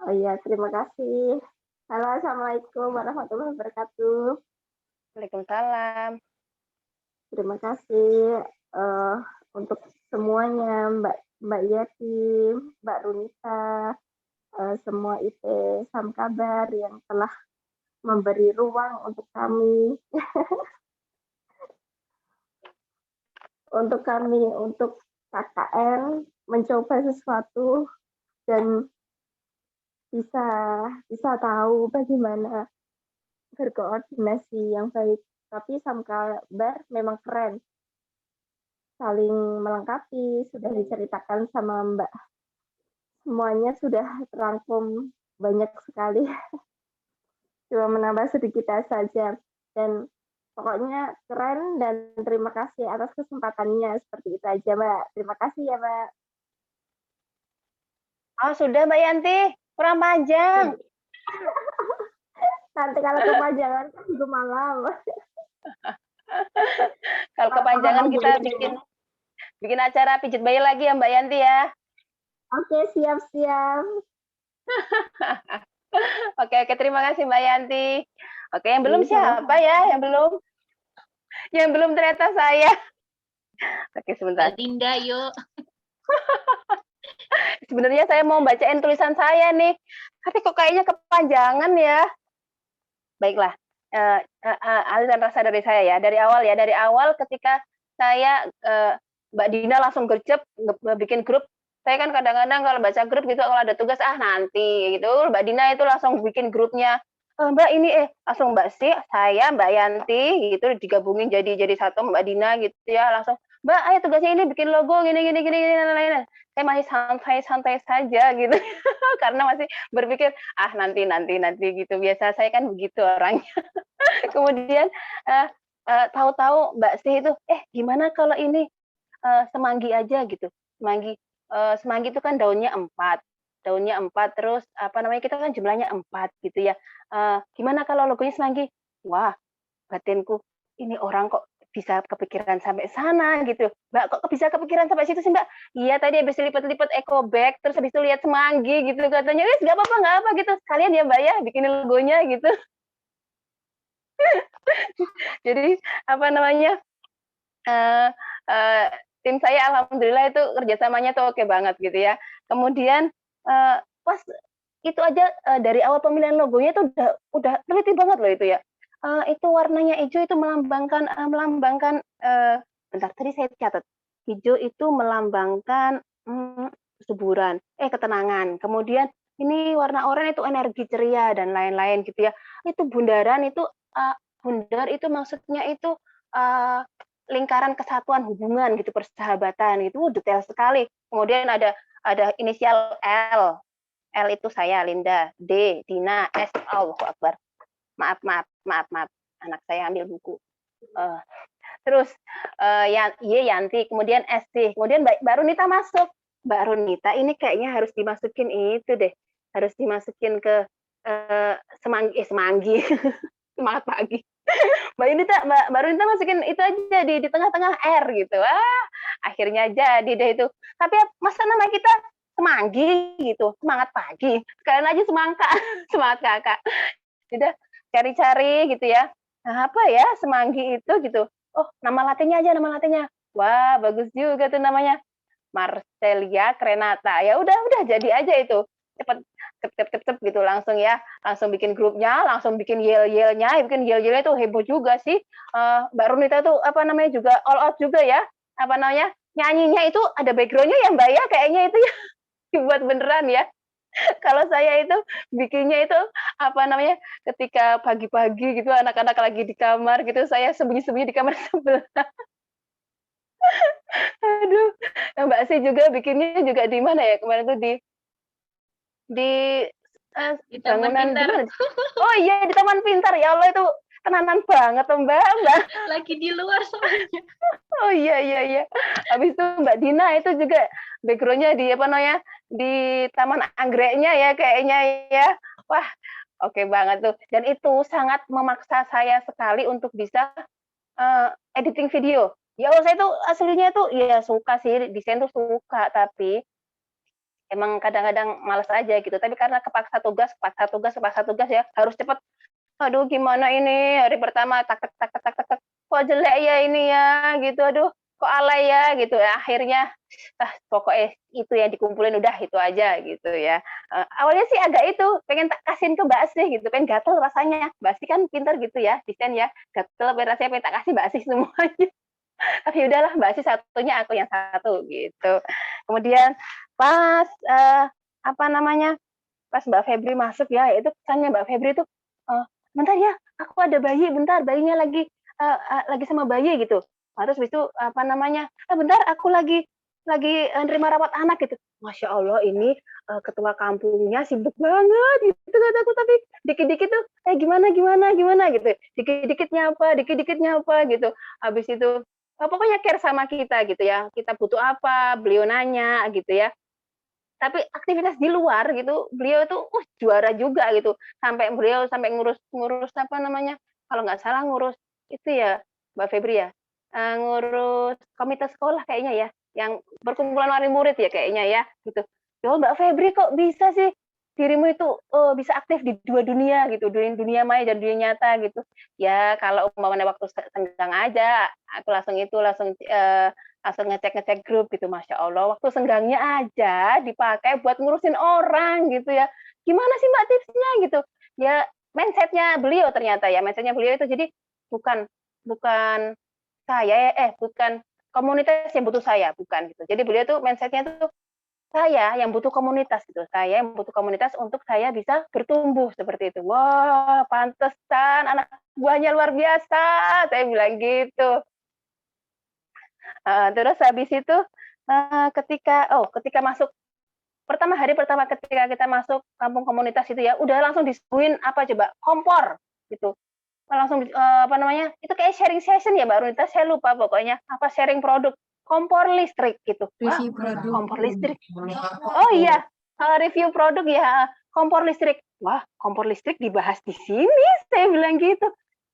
Oh iya, terima kasih. Halo, Assalamualaikum warahmatullahi wabarakatuh. Waalaikumsalam. Terima kasih untuk semuanya, Mbak Yati, Mbak Runita, semua IP Saham Kabar yang telah memberi ruang untuk kami. untuk KKN mencoba sesuatu dan bisa tahu bagaimana berkoordinasi yang baik. Tapi Saham Kabar memang keren, saling melengkapi, sudah diceritakan sama Mbak. Semuanya sudah terangkum banyak sekali. Cuma menambah sedikit saja. Dan pokoknya keren dan terima kasih atas kesempatannya. Seperti itu aja, Mbak. Terima kasih ya, Mbak. Oh, sudah Mbak Yanti. Kurang panjang. Nanti kalau kepanjangan kan juga malam. Kalau kepanjangan kita bikin acara pijit bayi lagi ya Mbak Yanti ya. Oke, siap-siap. Oke, terima kasih Mbak Yanti. Oke, yang belum siapa ya? Yang belum ternyata saya. Oke, sebentar. Linda, yuk. Sebenarnya saya mau bacain tulisan saya nih, tapi kok kayaknya kepanjangan ya. Baiklah, aliran rasa dari saya ya. Dari awal ketika saya Mbak Dina langsung gercep bikin grup. Saya kan kadang-kadang kalau baca grup gitu kalau ada tugas nanti gitu. Mbak Dina itu langsung bikin grupnya. Mbak ini langsung Mbak Si, saya Mbak Yanti gitu digabungin jadi satu Mbak Dina gitu ya, langsung Mbak ayo tugasnya ini bikin logo gini lain-lain. Saya masih santai saja gitu. Karena masih berpikir nanti gitu. Biasa saya kan begitu orangnya. Kemudian tahu-tahu Mbak Si itu gimana kalau ini semanggi aja gitu. Semanggi itu kan daunnya 4 terus kita kan jumlahnya 4 gitu ya. Gimana kalau logonya semanggi? Wah, batinku ini orang kok bisa kepikiran sampai sana gitu. Mbak, kok bisa kepikiran sampai situ sih, Mbak? Iya, tadi habis lipat-lipat eco bag, terus habis itu lihat semanggi gitu katanya. Wis, nggak apa gitu. Sekalian ya, Mbak ya, bikin logonya gitu. Jadi apa namanya? eh eh, tim saya alhamdulillah itu kerjasamanya tuh oke banget gitu ya. Kemudian pas itu aja dari awal pemilihan logonya tuh udah teliti banget loh itu ya. Itu warnanya hijau itu melambangkan bentar tadi saya catat. Hijau itu melambangkan kesuburan, ketenangan. Kemudian ini warna oranye itu energi ceria dan lain-lain gitu ya. Itu bundaran itu bundar itu maksudnya itu lingkaran kesatuan hubungan gitu, persahabatan itu detail sekali. Kemudian ada inisial L. L itu saya Linda, D Dina, S Allahu Akbar. Maaf. Anak saya ambil buku. Terus Y Yanti, kemudian SD, kemudian Mbak Runita masuk. Mbak Runita ini kayaknya harus dimasukin itu deh, harus dimasukin ke semanggi. Semangat pagi. Mbak Runita masukin itu aja di tengah-tengah R gitu. Akhirnya jadi deh itu. Tapi masa nama kita semanggi gitu, semangat pagi. Sekalian aja semangka, semangat kakak. Udah cari-cari gitu ya. Nah, apa ya semanggi itu gitu. Oh, nama latinnya aja, nama latinnya. Wah, bagus juga tuh namanya. Marcelia Crenata. Ya udah jadi aja itu. Cepet gitu langsung ya. Langsung bikin grupnya, langsung bikin yel-yelnya. Bikin yel-yelnya itu heboh juga sih. Mbak Runita tuh apa namanya juga all out juga ya. Apa namanya? Nyanyinya itu ada background-nya ya Mbak ya, kayaknya itu ya. Dibuat beneran ya. Kalau saya itu bikinnya itu apa namanya ketika pagi-pagi gitu anak-anak lagi di kamar gitu saya sembunyi-sembunyi di kamar sebelah. Aduh, Mbak sih juga bikinnya juga di mana ya kemarin tuh di Taman bangunan Pintar. gimana? Oh iya di Taman Pintar ya Allah itu tenanan banget tuh Mbak. Lagi di luar soalnya. Oh iya. Habis itu Mbak Dina itu juga background-nya di apa namanya di Taman Anggreknya ya kayaknya ya. Wah, oke banget tuh. Dan itu sangat memaksa saya sekali untuk bisa editing video. Ya Allah saya tuh aslinya tuh ya suka sih desain tuh suka tapi emang kadang-kadang malas aja gitu. Tapi karena kepaksa tugas ya harus cepet. Aduh gimana ini hari pertama tak kok jelek ya ini ya gitu. Aduh kok alay ya gitu ya. Akhirnya pokoknya itu yang dikumpulin udah itu aja gitu ya. Awalnya sih agak itu pengen tak kasihin ke Mbak Asih gitu, pengen gatel rasanya. Mbak Asih kan pintar gitu ya desain ya. Gatel rasanya pengen tak kasih Mbak Asih semuanya. Tapi udahlah Mbak Asih satunya aku yang satu gitu. Kemudian pas apa namanya pas Mbak Febri masuk ya itu kesannya Mbak Febri itu bentar ya aku ada bayi bentar bayinya lagi sama bayi gitu. Terus habis itu apa namanya bentar aku lagi nerima rawat anak gitu. Masya Allah ini ketua kampungnya sibuk banget gitu kataku tapi dikit-dikit tuh gimana gitu. Dikit-dikitnya apa gitu. Habis itu pokoknya care sama kita gitu ya. Kita butuh apa, beliau nanya gitu ya. Tapi aktivitas di luar gitu, beliau itu juara juga gitu. Beliau sampai ngurus apa namanya? Kalau nggak salah ngurus itu ya, Mbak Febri ya. Ngurus komite sekolah kayaknya ya, yang perkumpulan wali murid ya kayaknya ya, gitu. Yo Mbak Febri kok bisa sih dirimu itu bisa aktif di dua dunia gitu, dunia maya dan dunia nyata gitu. Ya kalau umpamanya waktu senggang aja, aku langsung ngecek grup gitu, Masya Allah, waktu senggangnya aja dipakai buat ngurusin orang gitu ya. Gimana sih Mbak tipsnya gitu? Ya mindsetnya beliau ternyata ya, mindsetnya beliau itu jadi bukan saya bukan komunitas yang butuh saya, bukan gitu. Jadi beliau tuh mindsetnya tuh saya yang butuh komunitas gitu, saya yang butuh komunitas untuk saya bisa bertumbuh seperti itu. Wah, pantesan anak buahnya luar biasa, saya bilang gitu. Terus habis itu ketika masuk hari pertama ketika kita masuk kampung komunitas itu ya udah langsung disuguhin apa coba kompor gitu langsung apa namanya itu kayak sharing session ya Mbak Runita saya lupa pokoknya apa sharing produk kompor listrik gitu. Review produk. Kompor listrik oh iya review produk ya kompor listrik wah kompor listrik dibahas di sini saya bilang gitu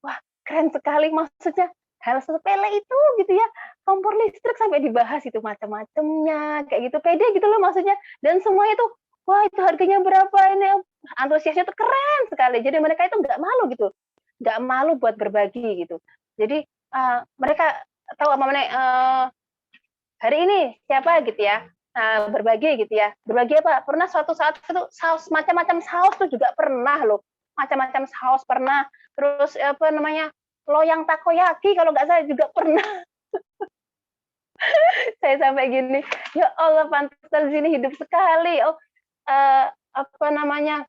wah keren sekali maksudnya hal sepele itu gitu ya, kompor listrik sampai dibahas itu macam-macamnya kayak gitu, pede gitu loh maksudnya, dan semua itu wah itu harganya berapa ini, antusiasnya tuh keren sekali. Jadi mereka itu nggak malu gitu, nggak malu buat berbagi gitu. Jadi mereka tahu apa namanya, hari ini siapa gitu ya, berbagi gitu ya. Berbagi apa? Pernah suatu saat itu saus, macam-macam saus tuh juga pernah loh. Macam-macam saus pernah. Terus apa namanya, loyang takoyaki kalau nggak salah juga pernah. Saya sampai gini, ya Allah pantesan sini hidup sekali. Oh, apa namanya,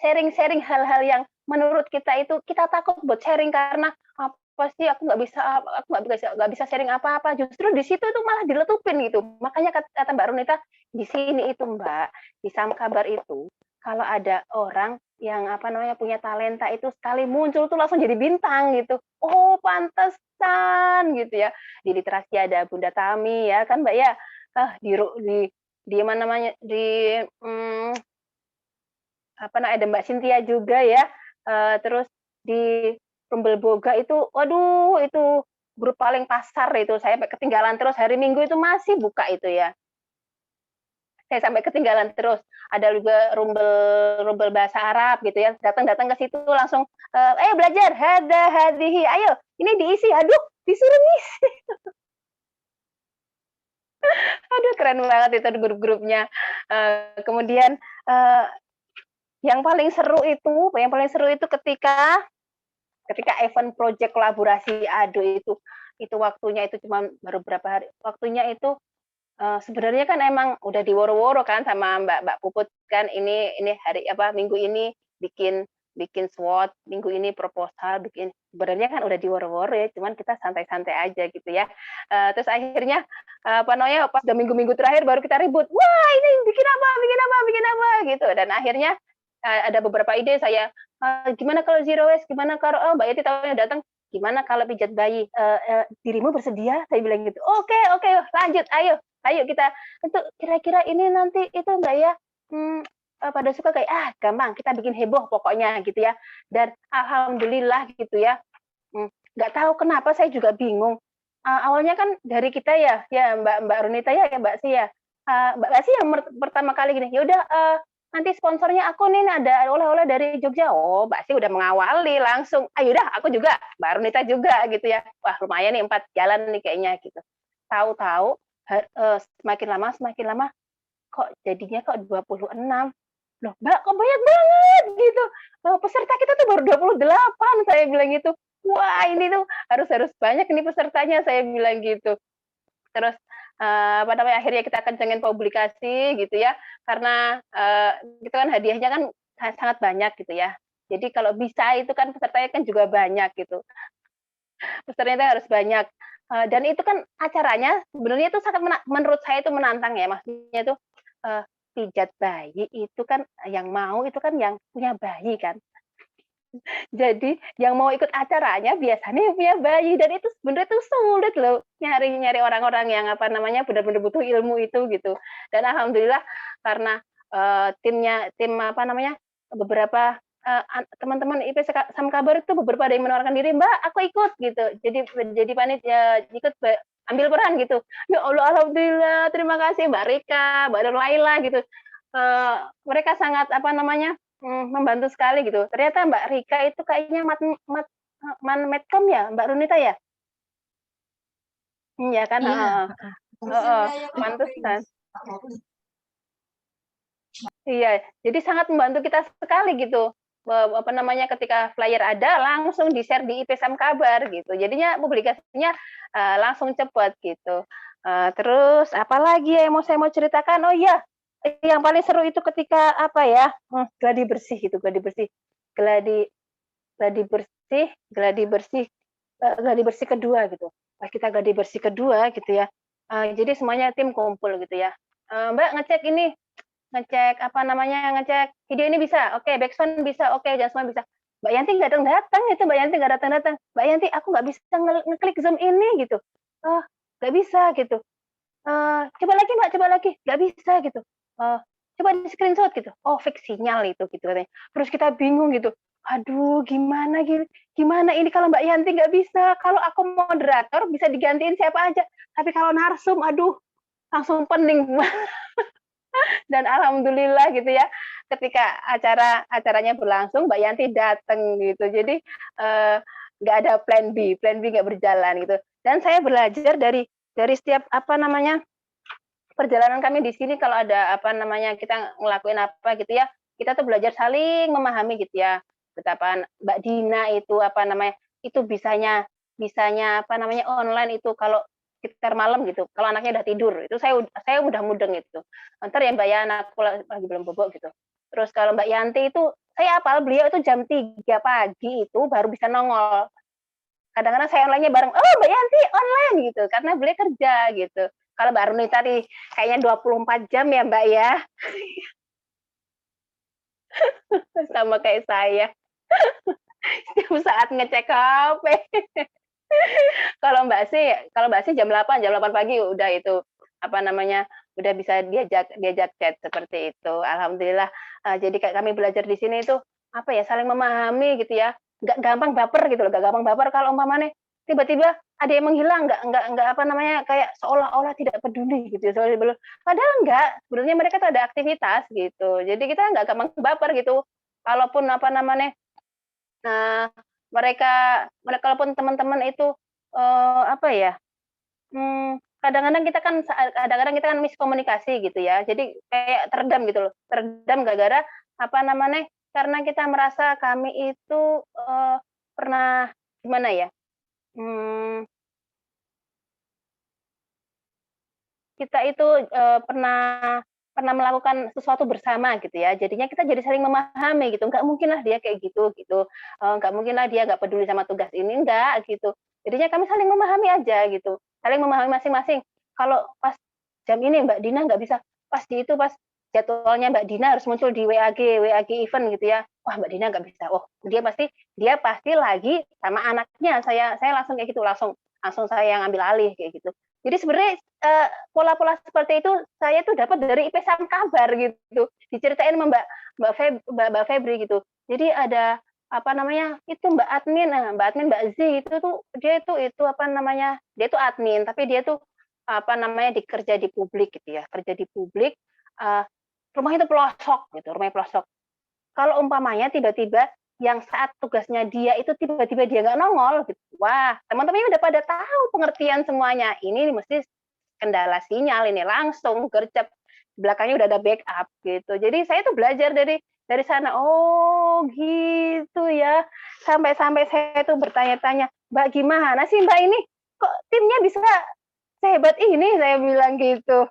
sharing-sharing hal-hal yang menurut kita itu kita takut buat sharing karena apa sih aku nggak bisa sharing apa-apa, justru di situ itu malah diletupin gitu. Makanya kata Mbak Runita di sini itu Mbak, di Sam Kabar itu kalau ada orang yang apa namanya punya talenta itu sekali muncul tuh langsung jadi bintang gitu. Oh pantesan gitu ya. Di literasi ada Bunda Tami ya kan Mbak ya. Di mana namanya di apa namanya ada Mbak Cynthia juga ya. Terus di Rumbel Boga itu, waduh itu grup paling pasar itu, saya sampai ketinggalan terus, hari Minggu itu masih buka itu ya. Saya sampai ketinggalan terus. Ada juga rumbel bahasa Arab gitu ya, datang ke situ langsung, ayo belajar, hadihi, ayo, ini diisi, aduh, disuruh ngisi. Aduh, keren banget itu grup-grupnya. Kemudian yang paling seru itu ketika event project kolaborasi ADO itu waktunya itu cuma baru berapa hari, waktunya itu sebenarnya kan emang udah diworo-woro kan sama Mbak Puput kan, ini hari apa minggu ini bikin SWOT, minggu ini proposal, sebenarnya kan udah diworo-woro ya, cuman kita santai-santai aja gitu ya. Terus akhirnya apa namanya pas udah minggu-minggu terakhir baru kita ribut, wah ini bikin apa gitu, dan akhirnya ada beberapa ide saya, gimana kalau zero waste, gimana kalau Mbak Yati tahunya datang, gimana kalau pijat bayi, dirimu bersedia? Saya bilang gitu. Oke, lanjut, ayo kita untuk kira-kira ini nanti itu Mbak ya, pada suka kayak gampang kita bikin heboh pokoknya gitu ya. Dan alhamdulillah gitu ya, nggak tahu kenapa saya juga bingung. Awalnya kan dari kita ya Mbak Runita ya Mbak Si ya, Mbak Si yang pertama kali gini, ya udah nanti sponsornya aku nih ada oleh-oleh dari Jogja. Oh, Mbak Si udah mengawali langsung. Ayo dah, aku juga, Mbak Runita juga gitu ya. Wah, lumayan nih 4 jalan nih kayaknya gitu. Tahu-tahu semakin lama kok jadinya kok 26. Loh, Mbak, kok banyak banget gitu. Peserta kita tuh baru 28, saya bilang gitu. Wah, ini tuh harus banyak nih pesertanya, saya bilang gitu. Terus apa namanya akhirnya kita kencengin publikasi gitu ya, karena itu kan hadiahnya kan sangat banyak gitu ya. Jadi kalau bisa itu kan pesertanya kan juga banyak gitu. Pesertanya harus banyak. Dan itu kan acaranya sebenarnya itu sangat menurut saya itu menantang ya, maksudnya itu pijat bayi itu kan yang mau itu kan yang punya bayi kan. Jadi yang mau ikut acaranya biasanya yang punya bayi, dan itu sebenarnya tuh sulit loh nyari orang-orang yang apa namanya benar-benar butuh ilmu itu gitu. Dan alhamdulillah karena tim apa namanya beberapa teman-teman IP Sam Kabar itu beberapa ada yang menawarkan diri, Mbak aku ikut gitu. Jadi panitia ikut ambil peran gitu. Ya Allah alhamdulillah, terima kasih Mbak Rika, Mbak Laila gitu. Mereka sangat apa namanya membantu sekali gitu. Ternyata Mbak Rika itu kayaknya Medcom ya, Mbak Runita ya? Iya kan? Pantesan. Iya, jadi sangat membantu kita sekali gitu. Apa namanya ketika flyer ada langsung di-share di IP Sam Kabar gitu. Jadinya publikasinya langsung cepat gitu. Terus apalagi yang saya mau ceritakan? Oh iya, yang paling seru itu ketika apa ya, gladi bersih kedua gitu. Pas kita gladi bersih kedua gitu ya, jadi semuanya tim kumpul gitu ya. Mbak ngecek apa namanya, ngecek video ini bisa, oke, backsound bisa, oke, jangan semua bisa. Mbak Yanti nggak datang itu, Mbak Yanti nggak datang. Mbak Yanti aku nggak bisa ngeklik Zoom ini gitu. Oh, nggak bisa gitu. Coba lagi Mbak, nggak bisa gitu. Coba di screenshot gitu. Oh, fix sinyal itu gitu katanya. Terus kita bingung gitu. aduh gimana ini kalau Mbak Yanti nggak bisa, kalau aku moderator bisa digantiin siapa aja, tapi kalau narsum, aduh langsung pening. Dan alhamdulillah gitu ya, ketika acaranya berlangsung, Mbak Yanti datang gitu. Jadi nggak ada plan B nggak berjalan gitu. Dan saya belajar dari setiap perjalanan kami di sini, kalau ada kita ngelakuin apa gitu ya, kita tuh belajar saling memahami gitu ya. Betapa Mbak Dina itu itu bisanya online itu kalau sekitar malam gitu, kalau anaknya udah tidur, itu saya udah mudeng itu. Ntar ya Mbak ya, anakku lagi belum bobok gitu. Terus kalau Mbak Yanti itu, saya apal beliau itu jam 3 pagi itu baru bisa nongol. Kadang-kadang saya online-nya bareng, oh Mbak Yanti online gitu, karena beliau kerja gitu. Kalau Mbak Runita nih, kayaknya 24 jam ya Mbak ya. Sama kayak saya. Setiap saat ngecek HP. Kalau Mbak sih jam 8 pagi udah itu udah bisa diajak chat seperti itu. Alhamdulillah. Jadi kayak kami belajar di sini itu saling memahami gitu ya. Nggak gampang baper gitu loh, nggak gampang baper kalau umpamanya tiba-tiba ada yang menghilang, nggak kayak seolah-olah tidak peduli gitu ya. Padahal enggak, sebenarnya mereka tuh ada aktivitas gitu. Jadi kita nggak gampang baper gitu. Kalaupun mereka kalaupun teman-teman itu kadang-kadang kita kan miskomunikasi gitu ya. Jadi kayak teredam gitu loh. Teredam gara-gara karena kita merasa kami itu pernah gimana ya? Kita itu pernah melakukan sesuatu bersama gitu ya, jadinya kita jadi saling memahami gitu, nggak mungkin lah dia kayak gitu, nggak mungkin lah dia nggak peduli sama tugas ini, enggak gitu. Jadinya kami saling memahami aja gitu, saling memahami masing-masing. Kalau pas jam ini Mbak Dina nggak bisa, pas jadwalnya Mbak Dina harus muncul di WAG event gitu ya, wah Mbak Dina nggak bisa, oh dia pasti lagi sama anaknya, saya langsung kayak gitu, langsung saya yang ambil alih kayak gitu. Jadi sebenarnya pola-pola seperti itu saya tuh dapat dari IP Sam Kabar gitu. Diceritain sama Mbak Febri gitu. Jadi ada itu Mbak Admin, Mbak Z itu tuh dia itu dia tuh admin tapi dia tuh dikerja di publik gitu ya. Kerja di publik, rumahnya itu pelosok gitu, rumahnya pelosok. Kalau umpamanya tiba-tiba yang saat tugasnya dia itu tiba-tiba dia nggak nongol gitu. Wah, teman-teman udah pada tahu pengertian semuanya. Ini mesti kendala sinyal, ini langsung gercep. Belakangnya udah ada backup gitu. Jadi saya tuh belajar dari sana. Oh, gitu ya. Sampai saya tuh bertanya-tanya, "Mbak gimana sih Mbak ini? Kok timnya bisa sehebat ini?" Saya bilang gitu.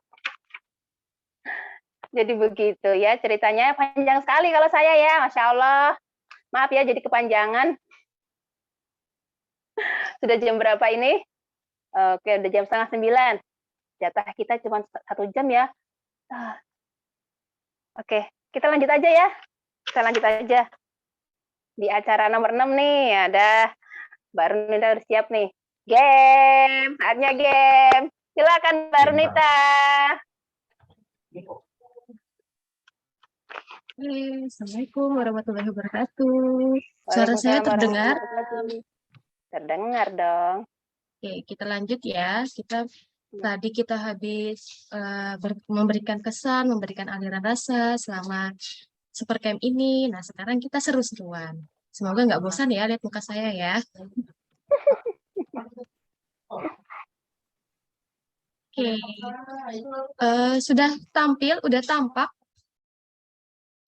Jadi begitu ya ceritanya, panjang sekali kalau saya ya, Masya Allah. Maaf ya, jadi kepanjangan. Sudah jam berapa ini? Oke, udah jam 8:30. Jatah kita cuma 1 jam ya. Oke, kita lanjut aja ya. Kita lanjut aja. Di acara nomor 6 nih, ada Mbak Runita udah siap nih. Game, saatnya game. Silakan Mbak Runita. Assalamualaikum warahmatullahi wabarakatuh. Suara saya terdengar? Terdengar dong. Oke, kita lanjut ya. Tadi kita habis memberikan kesan, memberikan aliran rasa selama Supercamp ini. Nah, sekarang kita seru-seruan. Semoga nggak bosan ya lihat muka saya ya. Oke, sudah tampak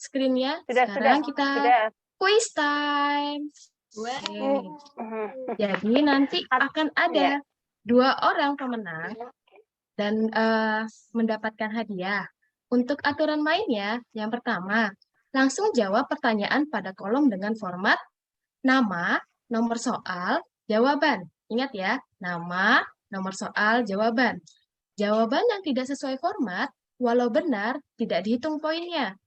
screen-nya. Sekarang kita quiz time. Jadi nanti akan ada 2 orang pemenang dan mendapatkan hadiah. Untuk aturan mainnya, yang pertama, langsung jawab pertanyaan pada kolom dengan format nama, nomor soal, jawaban. Ingat ya, nama, nomor soal, jawaban. Jawaban yang tidak sesuai format, walau benar, tidak dihitung poinnya.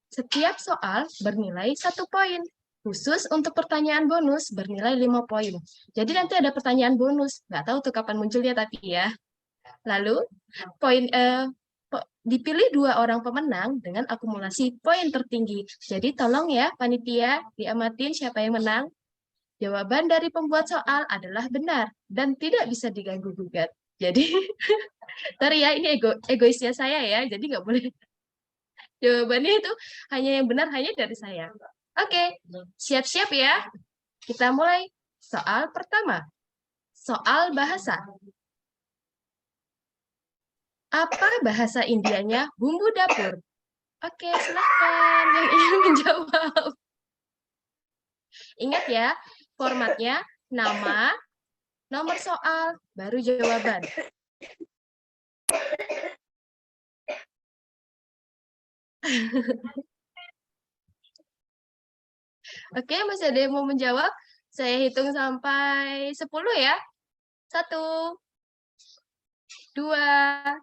Setiap soal bernilai 1 poin. Khusus untuk pertanyaan bonus bernilai 5 poin. Jadi nanti ada pertanyaan bonus. Nggak tahu tuh kapan munculnya tapi ya. Lalu, dipilih 2 orang pemenang dengan akumulasi poin tertinggi. Jadi tolong ya panitia diamatin siapa yang menang. Jawaban dari pembuat soal adalah benar dan tidak bisa diganggu-gugat. Jadi, sorry ya, ini egoisnya saya ya, jadi nggak boleh. Jawabannya itu hanya yang benar, hanya dari saya. Oke, siap-siap ya. Kita mulai soal pertama. Soal bahasa. Apa bahasa Indianya bumbu dapur? Oke, silakan yang ingin menjawab. Ingat ya, formatnya nama, nomor soal, baru jawaban. Oke, masih ada yang mau menjawab? Saya hitung sampai 10 ya. 1, 2,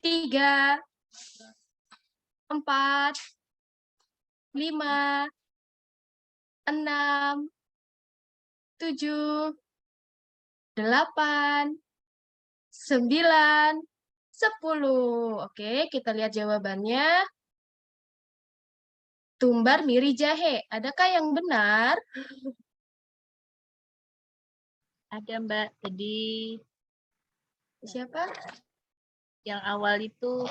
3, 4, 5, 6, 7, 8, 9, 10. Oke, kita lihat jawabannya. Tumbar miri jahe. Adakah yang benar? Ada Mbak, tadi Siapa? yang awal itu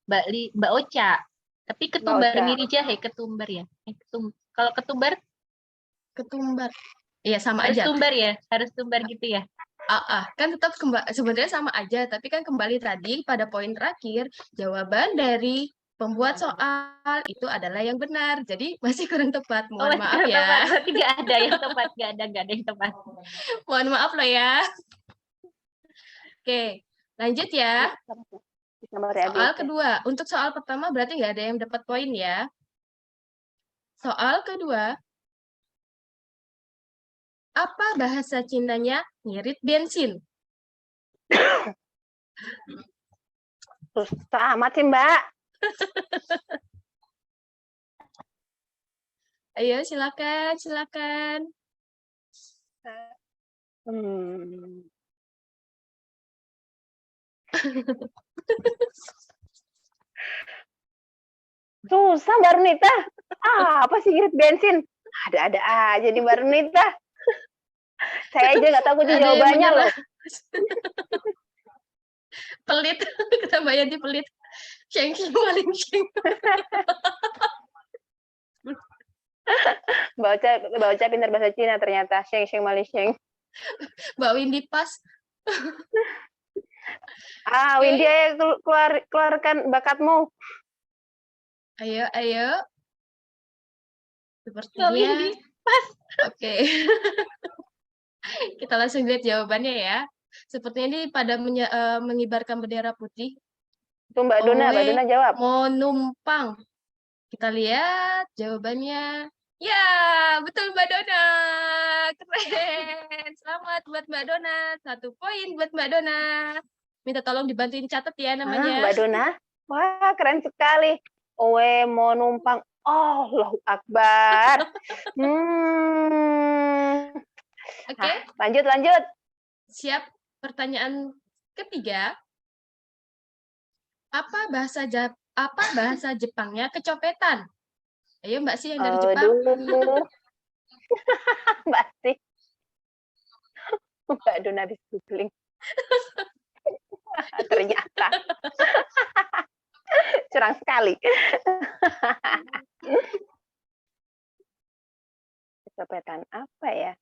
Mbak Ocha. Tapi ketumbar Ocha. miri jahe, ketumbar ya. Kalau ketumbar Ketumbar. Iya, sama harus aja. tumbar ya, harus tumbar gitu ya. Kan tetap sebenarnya sama aja, tapi kan kembali tadi pada poin terakhir, jawaban dari pembuat soal itu adalah yang benar. Jadi masih kurang tepat. Mohon maaf kurang ya. tepat. Berarti nggak ada yang tepat, nggak ada yang tepat. Mohon maaf loh ya. Oke, lanjut ya. Soal kedua. Untuk soal pertama berarti nggak ada yang dapat poin ya. Soal kedua. Apa bahasa Cindanya ngirit bensin? Susah amat sih, Mbak. Ayo, silakan, silakan. Susah, Mbak Runita. Apa sih ngirit bensin? Ada-ada aja nih, Mbak Runita. Saya aja nggak tahu kunci jawabannya loh. Pelit, kata Mbak Yanti pelit. Sheng paling sheng. Mbak Ocha pintar bahasa Cina ternyata. Sheng maling sheng. Mbak Windy pas. Windy, keluarkan bakatmu. Ayo. Sepertinya pas. Oke. Kita langsung lihat jawabannya ya. Sepertinya ini pada mengibarkan bendera putih. Itu Mbak Dona jawab. Mau numpang. Kita lihat jawabannya. Ya, betul Mbak Dona. Keren. Selamat buat Mbak Dona. 1 poin buat Mbak Dona. Minta tolong dibantuin catat ya namanya. Mbak Dona. Wah, keren sekali. Owe mau numpang. Allahu Akbar. Oke. Lanjut. Siap. Pertanyaan ketiga. Apa bahasa Jepangnya kecopetan? Ayo Mbak Si yang dari Jepang. Mbak Si. Mbak Dona habis googling. Ternyata. Curang sekali. Kecopetan apa ya?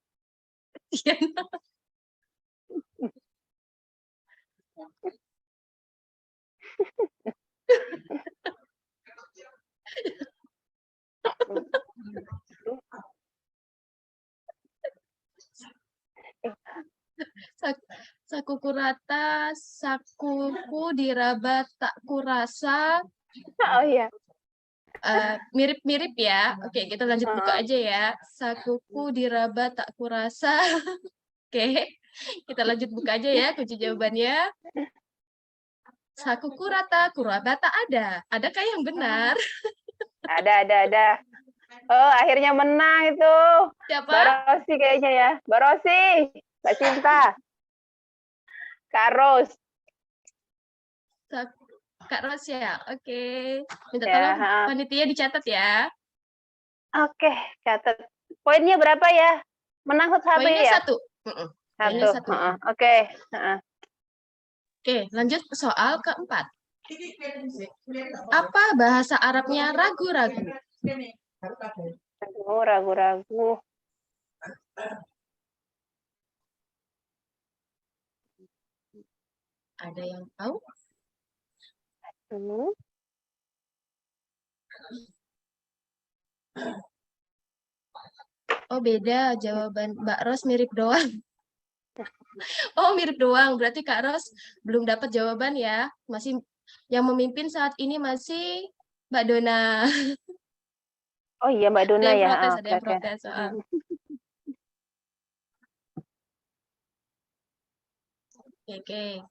Sakuku rata, sakuku diraba tak kurasa. Oh iya. Mirip-mirip ya. Oke, kita lanjut buka aja ya. Sakuku diraba tak kurasa. Oke, kita lanjut buka aja ya kunci jawabannya. Sakuku rata, kuraba tak ada. Adakah yang benar? Ada. Oh, akhirnya menang itu. Siapa? Mbak Rosi kayaknya ya. Mbak Rosi, Mbak Cinta. Kak Ros. Kak Ros ya. Oke. Minta Ya, tolong ha. panitia dicatat ya. Oke, catat. Poinnya berapa ya? Menang satu Poinnya ya? 1. Poinnya 1. Ha. Oke. Ha. Oke, lanjut ke soal keempat. Apa bahasa Arabnya ragu-ragu? Aduh, ragu-ragu. Ada yang tahu? Hmm. Oh, beda. Jawaban Mbak Ros mirip doang. Oh, mirip doang. Berarti Kak Ros belum dapat jawaban ya. Masih yang memimpin saat ini masih Mbak Dona. Oh iya, Mbak Ada Dona yang ya. protes, ada Oke, yang oke. protes. Oke.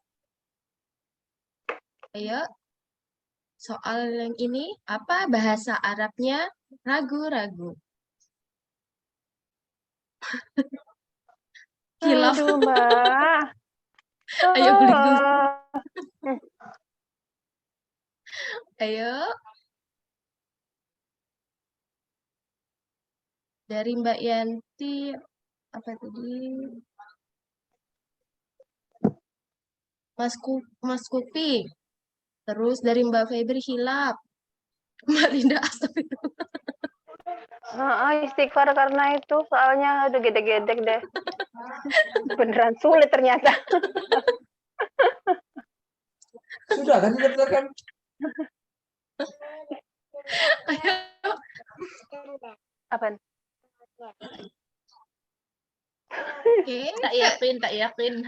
Ayo. Soal yang ini, apa bahasa Arabnya ragu-ragu? Hilaf. Aduh, Mbak. Ayo beli dulu. Oh. Ayo. Dari Mbak Yanti, apa tadi? Mas Kupi. Terus dari Mbak Febri hilaf. Mbak Linda astagfirullah. Istighfar karena itu soalnya udah gede-gedek deh. Beneran sulit ternyata. Sudah kan dinyatakan. Ayo. Apaan? Oke. Tak yakin.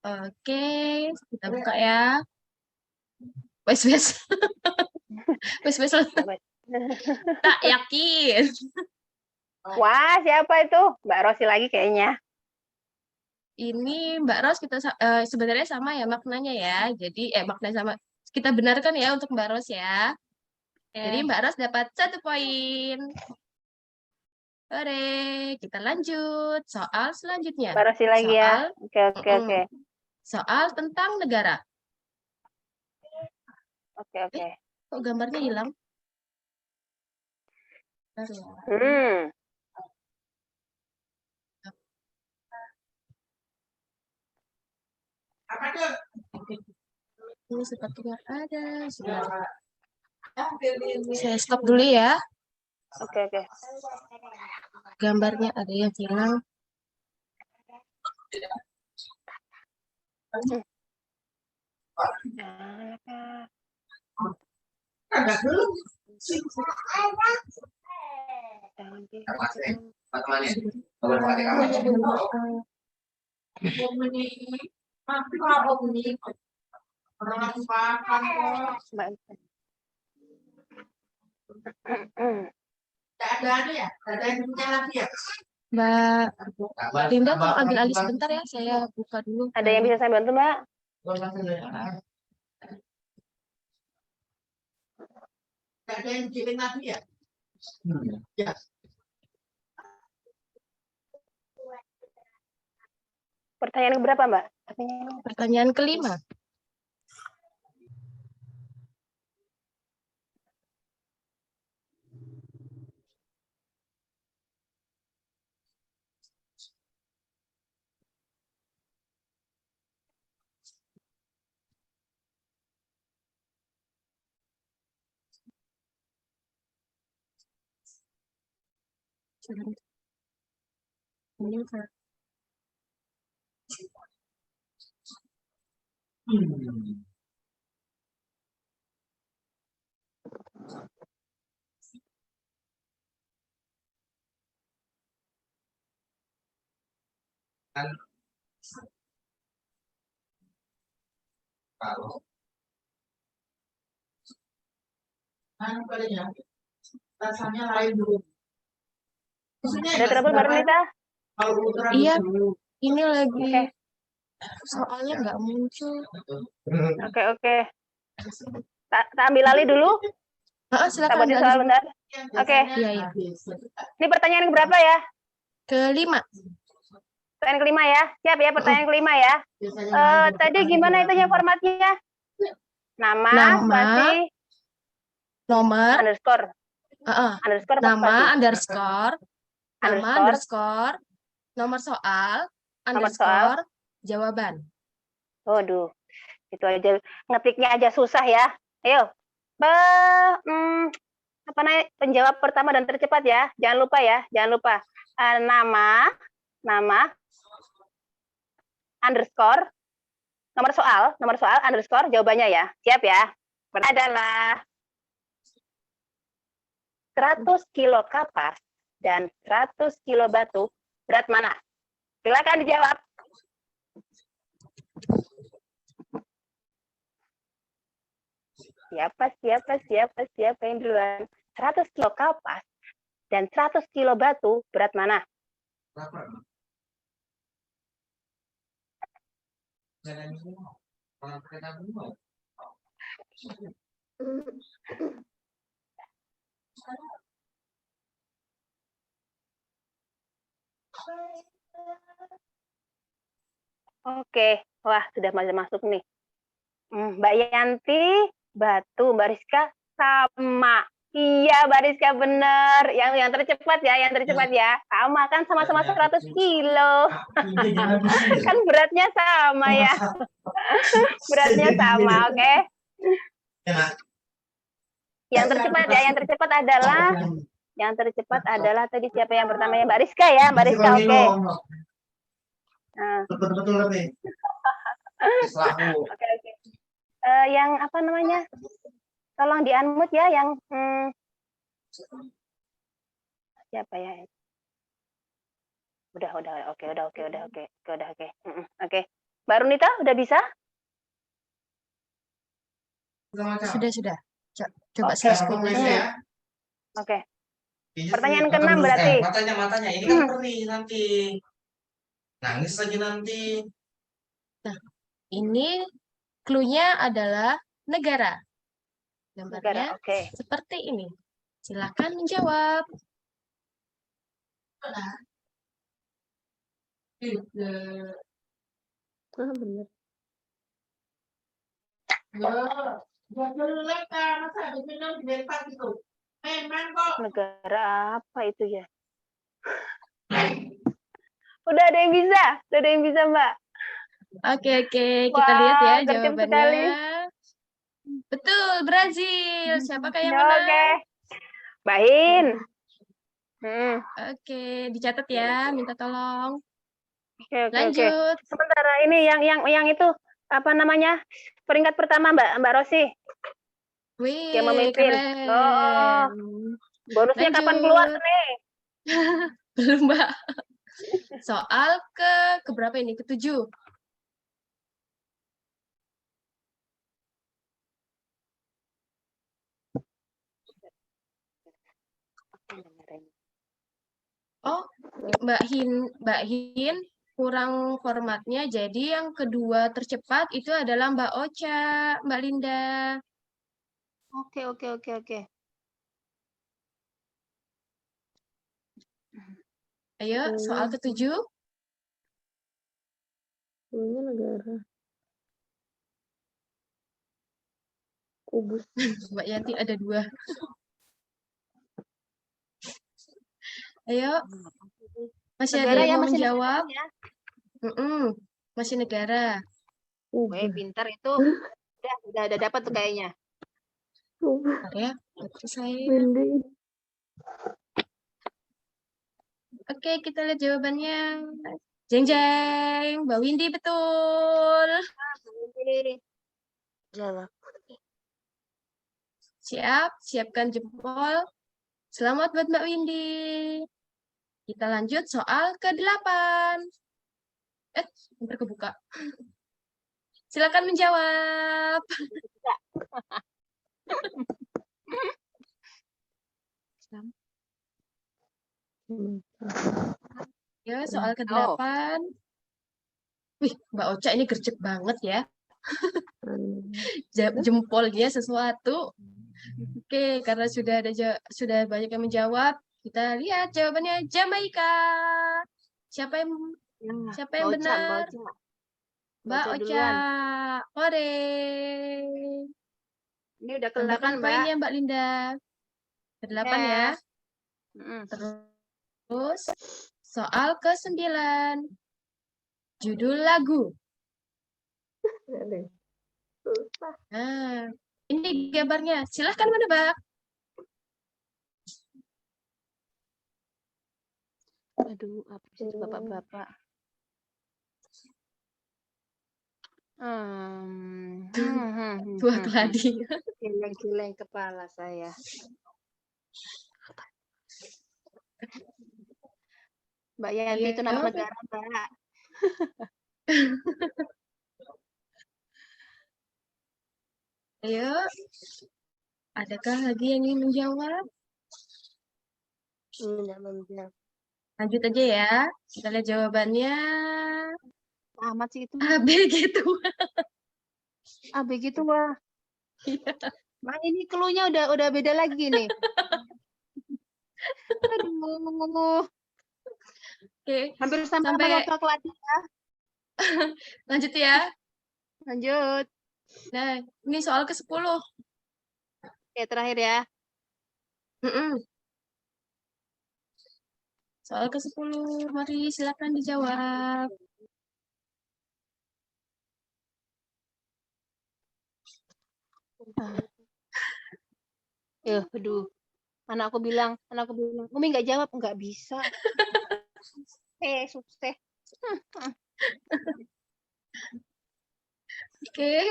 Oke, kita buka ya. Wes. Tak yakin. Wah, siapa itu? Mbak Rosi lagi kayaknya. Ini Mbak Ros kita sebenarnya sama ya maknanya ya. Jadi makna sama kita benarkan ya untuk Mbak Ros ya. Jadi Mbak Ros dapat 1 poin. Oke, kita lanjut soal selanjutnya. Mbak Rosi lagi ya. Oke. Soal tentang negara. Oke. Kok gambarnya hilang? Ini sepertinya ada. Sebentar. Saya stop dulu ya. Oke. Gambarnya ada yang hilang. Mbak Linda, tolong ambil alih sebentar ya, saya buka dulu. Ada yang bisa saya bantu, Mbak? Ada yang kirim lagi ya? Ya. Pertanyaan berapa, Mbak? Pertanyaan kelima. Rasanya lain dulu. Ada trouble Mbak Renita? Iya, ini lagi soalnya nggak muncul. Oke. Tak ambil alih dulu. Silakan. Kita soal bentar. Oke. Iya. Ini pertanyaan yang berapa ya? Kelima. Pertanyaan kelima ya. Siap ya pertanyaan kelima ya. Tadi gimana itu yang formatnya? Nama, spasi, nomor, underscore. Underscore apa nama, spasi? underscore, nama, underscore, nomor soal, underscore, jawaban. Waduh, itu aja ngetiknya aja susah ya. Ayo, apa namanya, penjawab pertama dan tercepat ya. Jangan lupa ya, jangan lupa. Nama, underscore, nomor soal, underscore, jawabannya ya. Siap ya. Adalah 100 kilo kapas dan 100 kilo batu, berat mana? Silakan dijawab. Siapa yang duluan? 100 kilo kapas dan 100 kilo batu, berat mana? Oke, wah sudah masuk nih. Mbak Yanti, batu, Mbak Rizka sama. Iya, Mbak Rizka bener. Yang tercepat ya, Sama kan, sama-sama 100 kilo. Kan beratnya sama ya. Beratnya sama, oke. Yang tercepat adalah tadi siapa yang pertamanya? Mbak Rizka ya, Mbak Rizka, oke. Betul-betul nih. Oke. Yang apa namanya? Tolong di-unmute ya, yang siapa ya? Udah, oke. Oke. Mbak Runita udah bisa? Sudah. Coba saya scroll lagi. Oke. Pertanyaan ke-6 berarti. Matanya. Ini kan perih nanti. Nangis lagi nanti. Nah, ini clue-nya adalah negara. Gambarnya seperti ini. Silakan menjawab. Benar. Negara apa itu ya? Udah ada yang bisa, Mbak. Oke, kita lihat ya jawabannya. Sekali. Betul, Brazil. Siapakah yang menang? Oke. Mbak Hin. Oke, dicatat ya, minta tolong. Oke. Lanjut. Sementara ini yang itu apa namanya? Peringkat pertama Mbak Rosi. Wih, yang memimpin. Keren. Bonusnya kapan keluar nih? Belum, Mbak. Soal ke berapa ini? Ke-7. Oh, Mbak Hin kurang formatnya. Jadi yang kedua tercepat itu adalah Mbak Ocha, Mbak Linda. Oke. Ayo, soal ke-7. Ini negara. Kubus. Mbak Yanti ada 2. Ayo. Masih negara ada yang mau masih menjawab? Masih negara. Pintar itu. Udah dapat tuh kayaknya. Ya, saya. Oke, kita lihat jawabannya. Jeng, Mbak Windy betul. Siapkan jempol. Selamat buat Mbak Windy. Kita lanjut soal ke-8. Hampir kebuka. Silakan menjawab. Ya, soal ke-8. Wih, Mbak Ocha ini gercep banget ya. Jempolnya sesuatu. Oke, karena sudah banyak yang menjawab, kita lihat jawabannya Jamaika. Siapa yang Siapa yang benar? Mbak Ocha. duluan. Ore. Ini udah Tambahkan ke-8, Mbak. poinnya Mbak Linda. Ke-8 ya. Terus soal ke-9. Judul lagu. Nah, ini gambarnya. Silahkan menebak. Aduh, apa sih itu bapak-bapak? Tua keladi. Geleng-geleng kepala saya. Mbak Yanti itu nama negara, Mbak. Ayo. Adakah lagi yang ingin menjawab? Lanjut aja ya. Kita lihat jawabannya. Amat sih itu. AB gitu. AB gitu, wah. Mbak, ini clue-nya udah beda lagi nih. Aduh. Oke. Hampir sama Tua Keladi ya. Lanjut ya. Lanjut. Nah, ini soal ke-10. Oke, terakhir ya. Soal ke-10, mari silakan dijawab. Aduh. Anakku bilang, Umi nggak jawab, nggak bisa. Sukses. Oke.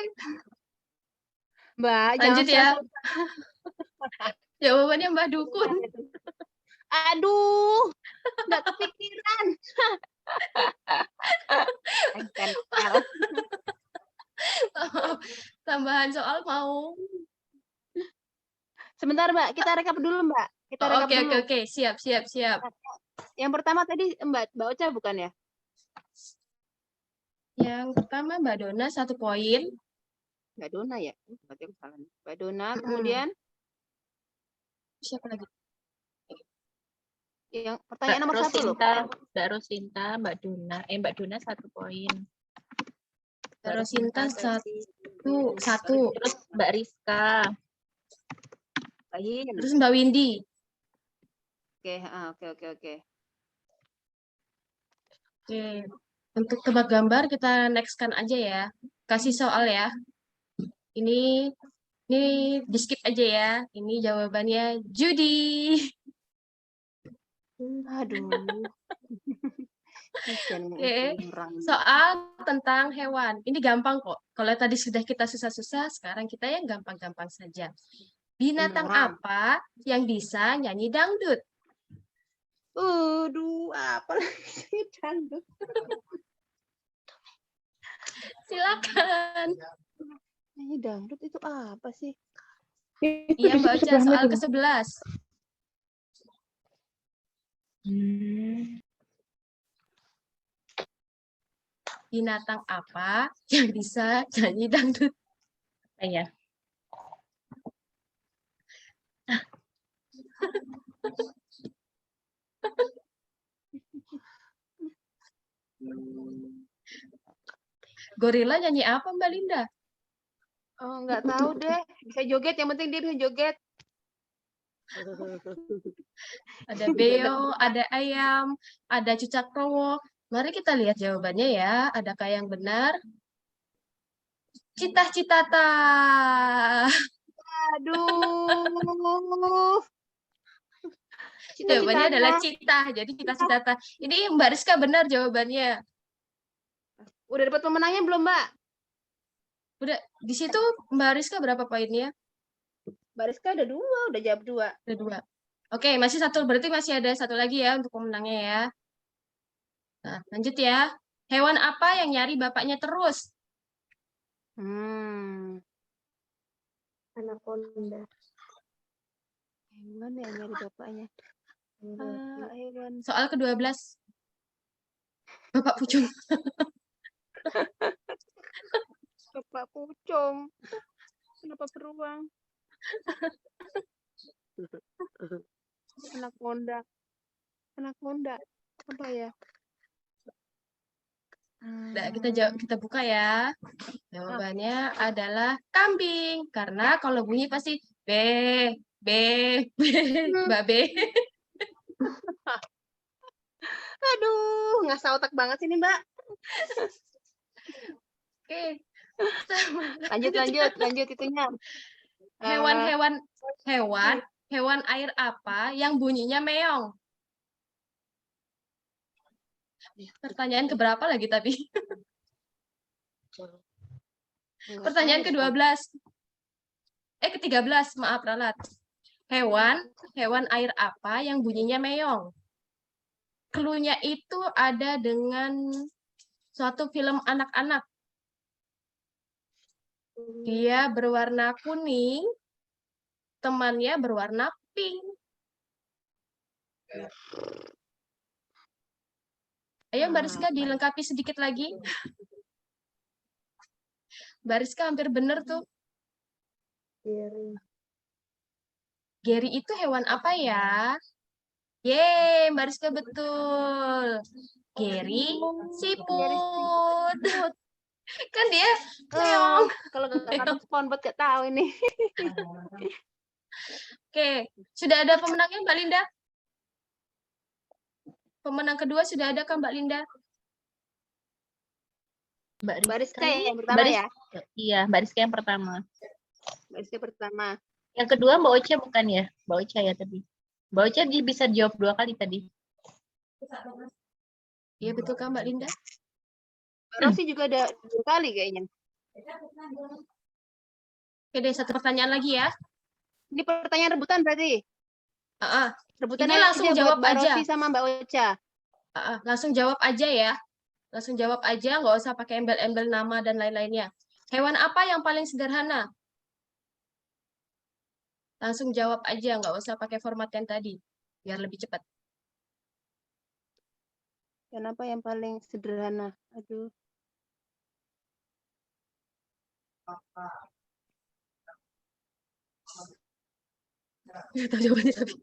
Mbak, lanjut jangan ya. Jawabannya Mbak Dukun. Aduh, nggak kepikiran. Tambahan soal mau. Sebentar, Mbak. Kita rekap dulu, Mbak. Kita rekap dulu. Oke. Siap. Yang pertama tadi Mbak Ocha bukan ya? Yang pertama Mbak Dona 1 poin. Mbak Dona ya? Berarti aku salah. Mbak Dona, kemudian siapa lagi? Yang pertanyaan nomor 1 loh. Mbak Rosinta, Mbak Dona 1 poin. Mbak Rosinta 1. Terus Mbak Rizka. Baik. Terus Mbak Windy. Oke. Oke. Untuk tebak gambar kita next-kan aja ya. Kasih soal ya. Ini di skip aja ya. Ini jawabannya judi. Aduh. Oke. Soal tentang hewan. Ini gampang kok. Kalau tadi sudah kita susah-susah, sekarang kita yang gampang-gampang saja. Binatang apa yang bisa nyanyi dangdut? Aduh, apa lagi dangdut? Silakan. Nyanyi dangdut itu apa sih? Iya, Mbak Ocha, soal ke-11. Binatang apa yang bisa nyanyi dangdut? Ya. Gorila nyanyi apa, Mbak Linda? Oh, nggak tahu deh. Bisa joget, yang penting dia bisa joget. Ada beo, ada ayam, ada cucak krowo. Mari kita lihat jawabannya ya. Adakah yang benar? Cita-citata. Aduh. Jawabannya adalah cita. Jadi cita-citata. Ini Mbak Rizka benar jawabannya. Udah dapat pemenangnya belum, Mbak? Udah. Di situ Mbak Rizka berapa poinnya? Mbak Rizka udah 2, udah jawab 2. Udah 2. Oke, masih 1. Berarti masih ada 1 lagi ya untuk pemenangnya ya. Nah, lanjut ya. Hewan apa yang nyari bapaknya terus? Anaconda. Hewan yang nyari bapaknya. Hewan. Soal ke-12. Bapak Pucung. Bapak Pucung. Kenapa beruang? Anaconda. Apa ya? Nah, kita buka ya. Jawabannya adalah kambing. Karena kalau bunyi pasti B, B, B, Mbak B. Aduh, ngasah otak banget sih ini, Mbak. Oke. Lanjut itunya. Hewan air apa yang bunyinya meong? Pertanyaan keberapa lagi tadi? Pertanyaan ke-12. Ke-13, maaf ralat. Hewan air apa yang bunyinya meong? Cluenya itu ada dengan suatu film anak-anak. Dia berwarna kuning, temannya berwarna pink. Ayo Mbak Rizka dilengkapi sedikit lagi. Mbak Rizka hampir benar tuh. Geri itu hewan apa ya? Yeay, Mbak Rizka betul. Geri siput. Kan dia meong. Kalau kata SpongeBob gak tahu ini. Oke, sudah ada pemenangnya Mbak Linda? Pemenang kedua sudah ada kan Mbak Linda? Mbak Rizka yang pertama ya? Iya, Mbak Rizka yang pertama. Mbak Rizka pertama. Yang kedua Mbak Ocha bukan ya? Mbak Ocha ya tadi. Mbak Ocha bisa jawab 2 kali tadi. Iya betul kan Mbak Linda? Mbak Rosi juga ada 2 kali kayaknya. Oke deh, satu pertanyaan lagi ya. Ini pertanyaan rebutan berarti? Rebutan Ini langsung jawab Mbak aja. Rosi sama Mbak Ocha. Langsung jawab aja ya. Langsung jawab aja, nggak usah pakai embel-embel nama dan lain-lainnya. Hewan apa yang paling sederhana? Langsung jawab aja, nggak usah pakai format yang tadi, biar lebih cepat. Kenapa yang paling sederhana? Aduh. Tahu jawabannya tapi.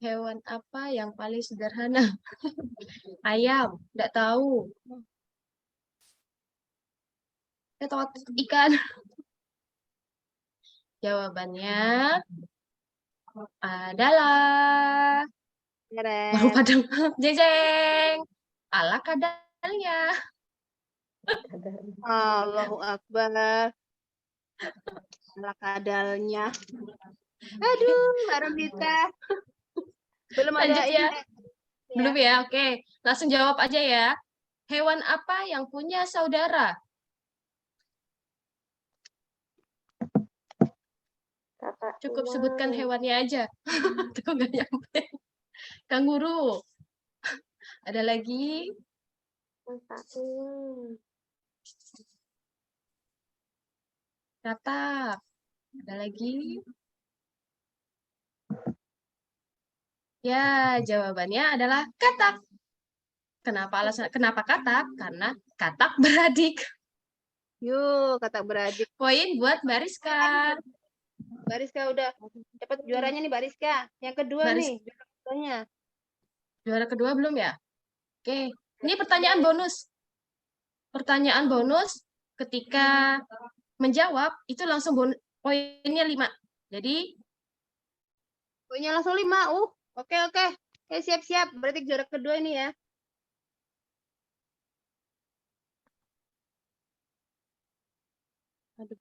Hewan apa yang paling sederhana? Ayam, nggak tahu. Saya tahu ikan. Jawabannya adalah baru padang. Jeng-jeng. Ala kadalnya. Allahu Akbar. Ala kadalnya. Aduh, Mbak Ramita. Belum Lanjut ada ya. ini. Belum ya, oke. Langsung jawab aja ya. Hewan apa yang punya saudara? Cukup sebutkan hewannya aja. Tuh nggak nyampe. Kanguru. Ada lagi? Katak. Ada lagi? Ya, jawabannya adalah katak. Kenapa katak? Karena katak beradik. Yuk, katak beradik. Poin buat Mbak Rizka. Mbak Rizka udah dapat juaranya nih Mbak Rizka. Yang kedua nih, juaranya. Juara kedua belum ya? Oke, ini pertanyaan bonus. Pertanyaan bonus ketika menjawab itu langsung poinnya 5. Jadi poinnya langsung 5. Oke. Siap-siap. Berarti juara kedua ini ya. Aduh.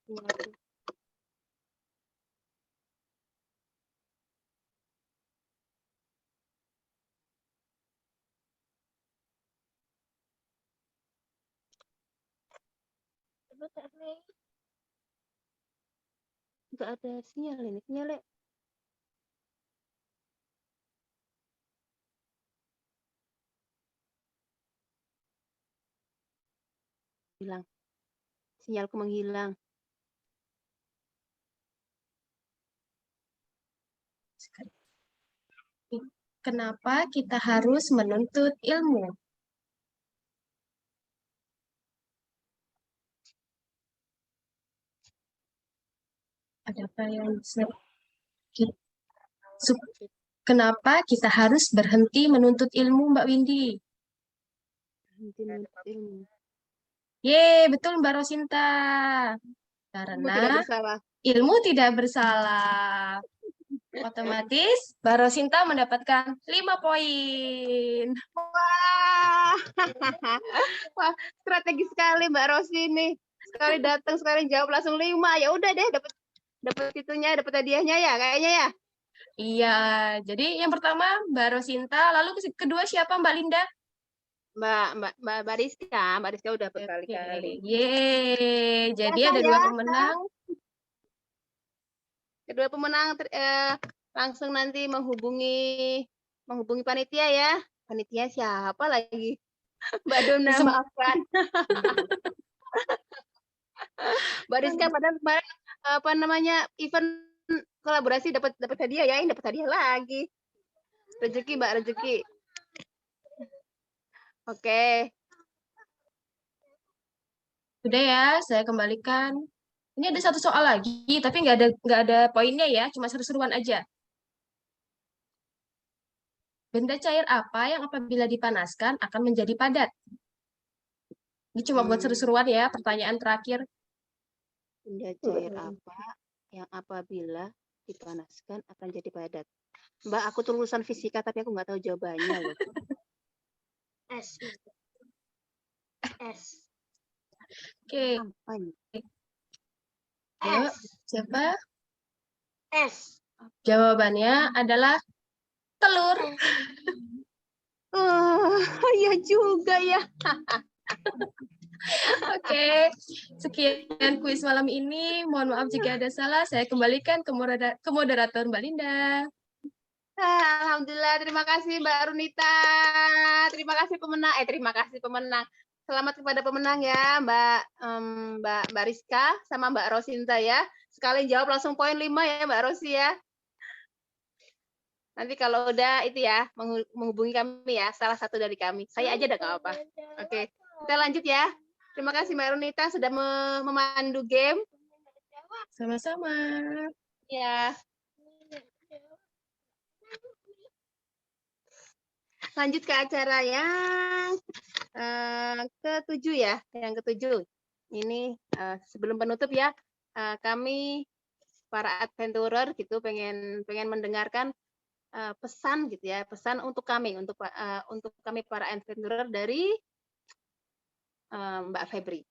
Enggak ada sinyal ini. Sinyalnya. Hilang. Sinyalku menghilang. Kenapa kita harus menuntut ilmu? Adakah yang kenapa kita harus berhenti menuntut ilmu, Mbak Windy? ilmu. Betul Mbak Rosinta. Ilmu tidak Karena bersalah. ilmu tidak bersalah. Otomatis Mbak Rosinta mendapatkan 5 poin. Wah, wah, strategi sekali Mbak Rosi ini. Sekali datang, sekali jawab langsung 5. Ya udah deh, dapat itunya, dapat hadiahnya ya, kayaknya ya. Iya, jadi yang pertama Mbak Rosinta, lalu kedua siapa Mbak Linda? Mbak Bariska udah berkali-kali. Yeay, jadi ada saya 2 pemenang. Kedua pemenang langsung nanti menghubungi panitia ya. Panitia siapa lagi? Mbak Dona, maafkan. Mbak Rizka padahal kemarin apa namanya event kolaborasi dapat hadiah ya, ini dapat hadiah lagi. Rezeki Mbak, rezeki. Oke. Sudah ya, saya kembalikan. Ini ada 1 soal lagi, tapi nggak ada poinnya ya, cuma seru-seruan aja. Benda cair apa yang apabila dipanaskan akan menjadi padat? Ini cuma buat seru-seruan ya, pertanyaan terakhir. Benda cair apa yang apabila dipanaskan akan jadi padat? Mbak, aku tuh lulusan fisika tapi aku nggak tahu jawabannya loh. S. Oke. Apa ini? Ayo, siapa? S. Jawabannya adalah telur. Oh, iya juga ya. Oke, sekian kuis malam ini. Mohon maaf jika ada salah. Saya kembalikan ke moderator Mbak Linda. Alhamdulillah, terima kasih Mbak Runita. Terima kasih pemenang. Terima kasih pemenang. Selamat kepada pemenang ya, Mbak Rizka sama Mbak Rosinta ya. Sekali jawab langsung poin 5 ya Mbak Rosi ya. Nanti kalau udah itu ya, menghubungi kami ya, salah satu dari kami. Saya aja udah nggak apa. Oke, kita lanjut ya. Terima kasih Mbak Runita sudah memandu game. Sama-sama. Ya. Lanjut ke acara yang ke-7 ya, yang ke-7. Ini sebelum penutup ya, kami para adventurer gitu pengen mendengarkan pesan gitu ya, pesan untuk kami, untuk kami para adventurer dari Mbak Febri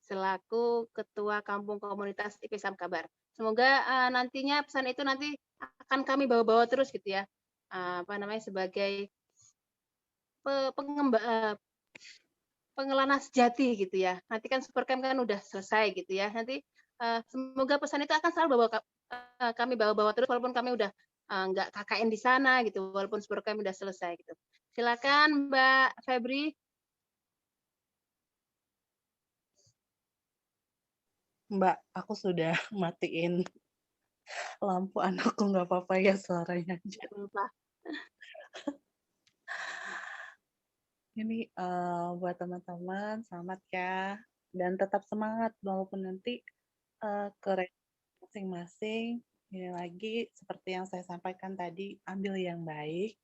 selaku Ketua Kampung Komunitas IP Samkabar. Semoga nantinya pesan itu nanti akan kami bawa-bawa terus gitu ya, apa namanya sebagai pengelana sejati gitu ya. Nanti kan Supercamp kan udah selesai gitu ya. Nanti semoga pesan itu akan selalu kami bawa-bawa terus walaupun kami udah nggak KKN di sana gitu, walaupun Supercamp udah selesai gitu. Silakan Mbak Febri. Mbak, aku sudah matiin lampu anakku, nggak apa-apa ya suaranya aja. Ini buat teman-teman, selamat ya. Dan tetap semangat walaupun nanti ke masing-masing. Ini lagi seperti yang saya sampaikan tadi, ambil yang baik,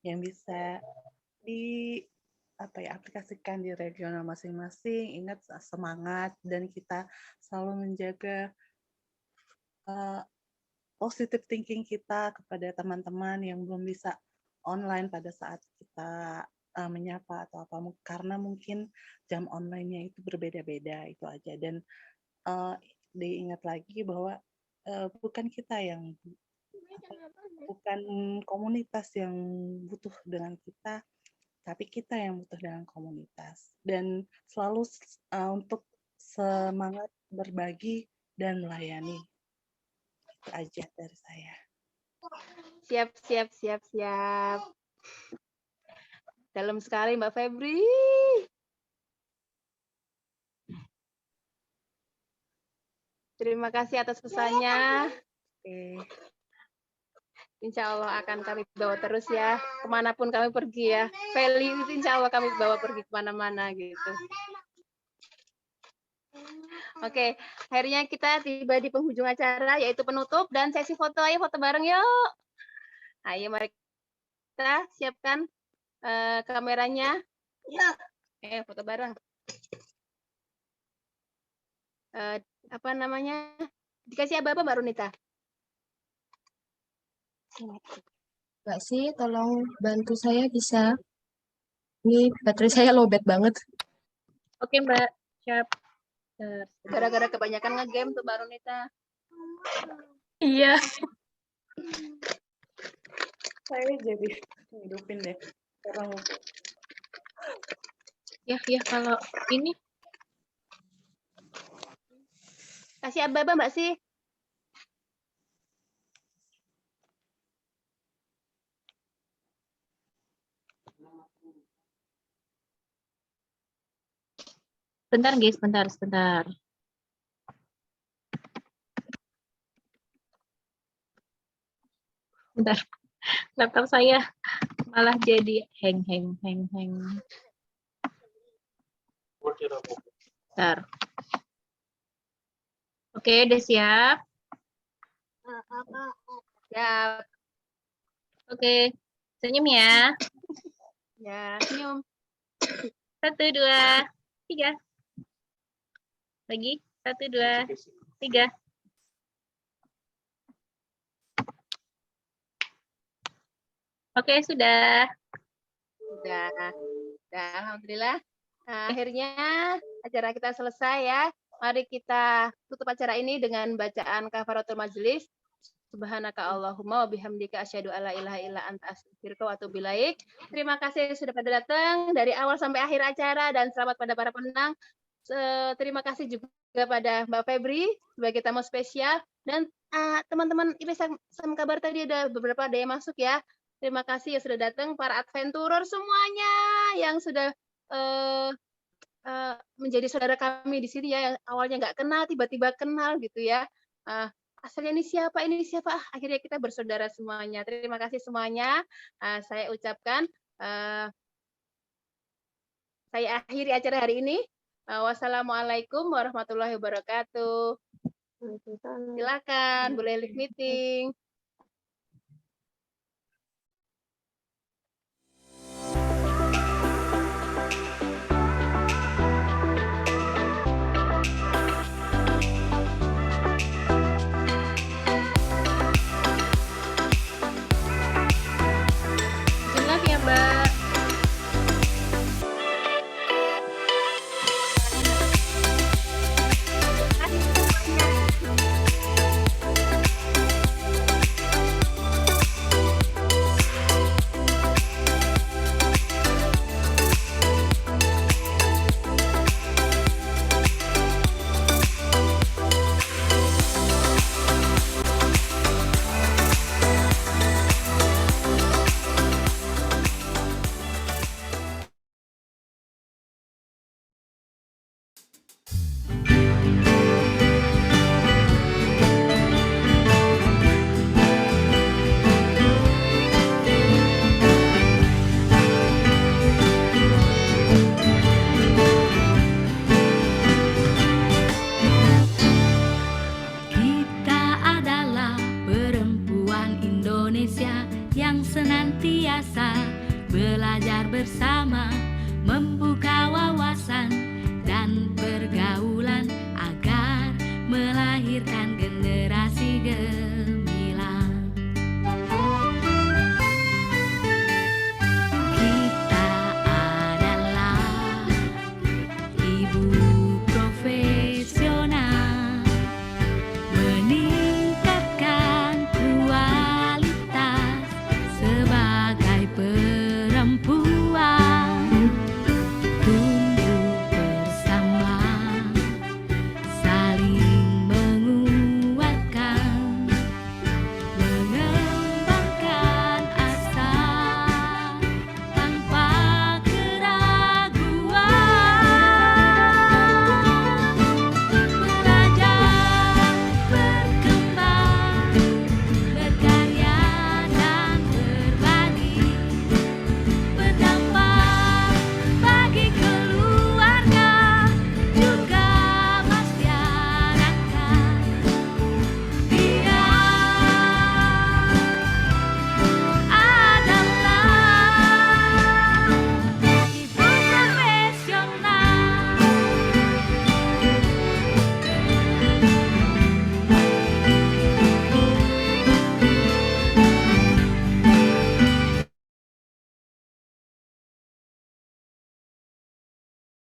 yang bisa aplikasikan di regional masing-masing. Ingat semangat dan kita selalu menjaga positive thinking kita kepada teman-teman yang belum bisa online pada saat kita menyapa atau apa, karena mungkin jam online-nya itu berbeda-beda, itu aja. Dan diingat lagi bahwa bukan kita yang bukan komunitas yang butuh dengan kita, tapi kita yang butuh dengan komunitas. Dan selalu untuk semangat berbagi dan melayani. Itu aja dari saya. Siap. Dalam sekali Mbak Febri. Terima kasih atas pesannya. Oke. Insya Allah akan kami bawa terus ya, kemanapun kami pergi ya. Value itu insya Allah kami bawa pergi kemana-mana gitu. Oke, akhirnya kita tiba di penghujung acara, yaitu penutup dan sesi foto. Ayo foto bareng yuk. Ayo mari kita siapkan kameranya. Foto bareng. Apa namanya? Dikasih apa Mbak Runita? Mbak sih, tolong bantu saya bisa. Ini baterai saya lowbat banget. Oke, Mbak. Siap. Gara-gara kebanyakan nge-game tuh Mbak Runita. Iya. Saya jadi hidupin deh. Orang Ya, kalau ini Kasih aba-aba Mbak sih. bentar guys, sebentar. Bentar. Laptop saya malah jadi hang. Bentar. Oke, udah siap? Siap. Oke, senyum ya. Ya, senyum. 1, 2, 3. Lagi, 1, 2, 3. Oke, sudah. Sudah, alhamdulillah. Nah, akhirnya acara kita selesai ya. Mari kita tutup acara ini dengan bacaan kafaratul majelis. Subhanaka Allahumma wa bihamdika asyhadu alla ilaha illa anta astaghfiruka wa atubu ilaik. Terima kasih sudah pada datang dari awal sampai akhir acara dan selamat pada para pemenang. Terima kasih juga pada Mbak Febri sebagai tamu spesial dan teman-teman IPS Sam Kabar tadi ada beberapa ada yang masuk ya. Terima kasih yang sudah datang para adventurer semuanya yang sudah menjadi saudara kami di sini ya, yang awalnya nggak kenal tiba-tiba kenal gitu ya. Asalnya ini siapa, akhirnya kita bersaudara semuanya. Terima kasih semuanya. Saya ucapkan, saya akhiri acara hari ini. Wassalamualaikum warahmatullahi wabarakatuh. Silakan, boleh live meeting. Ya, Mbak. Indonesia yang senantiasa belajar bersama, membuat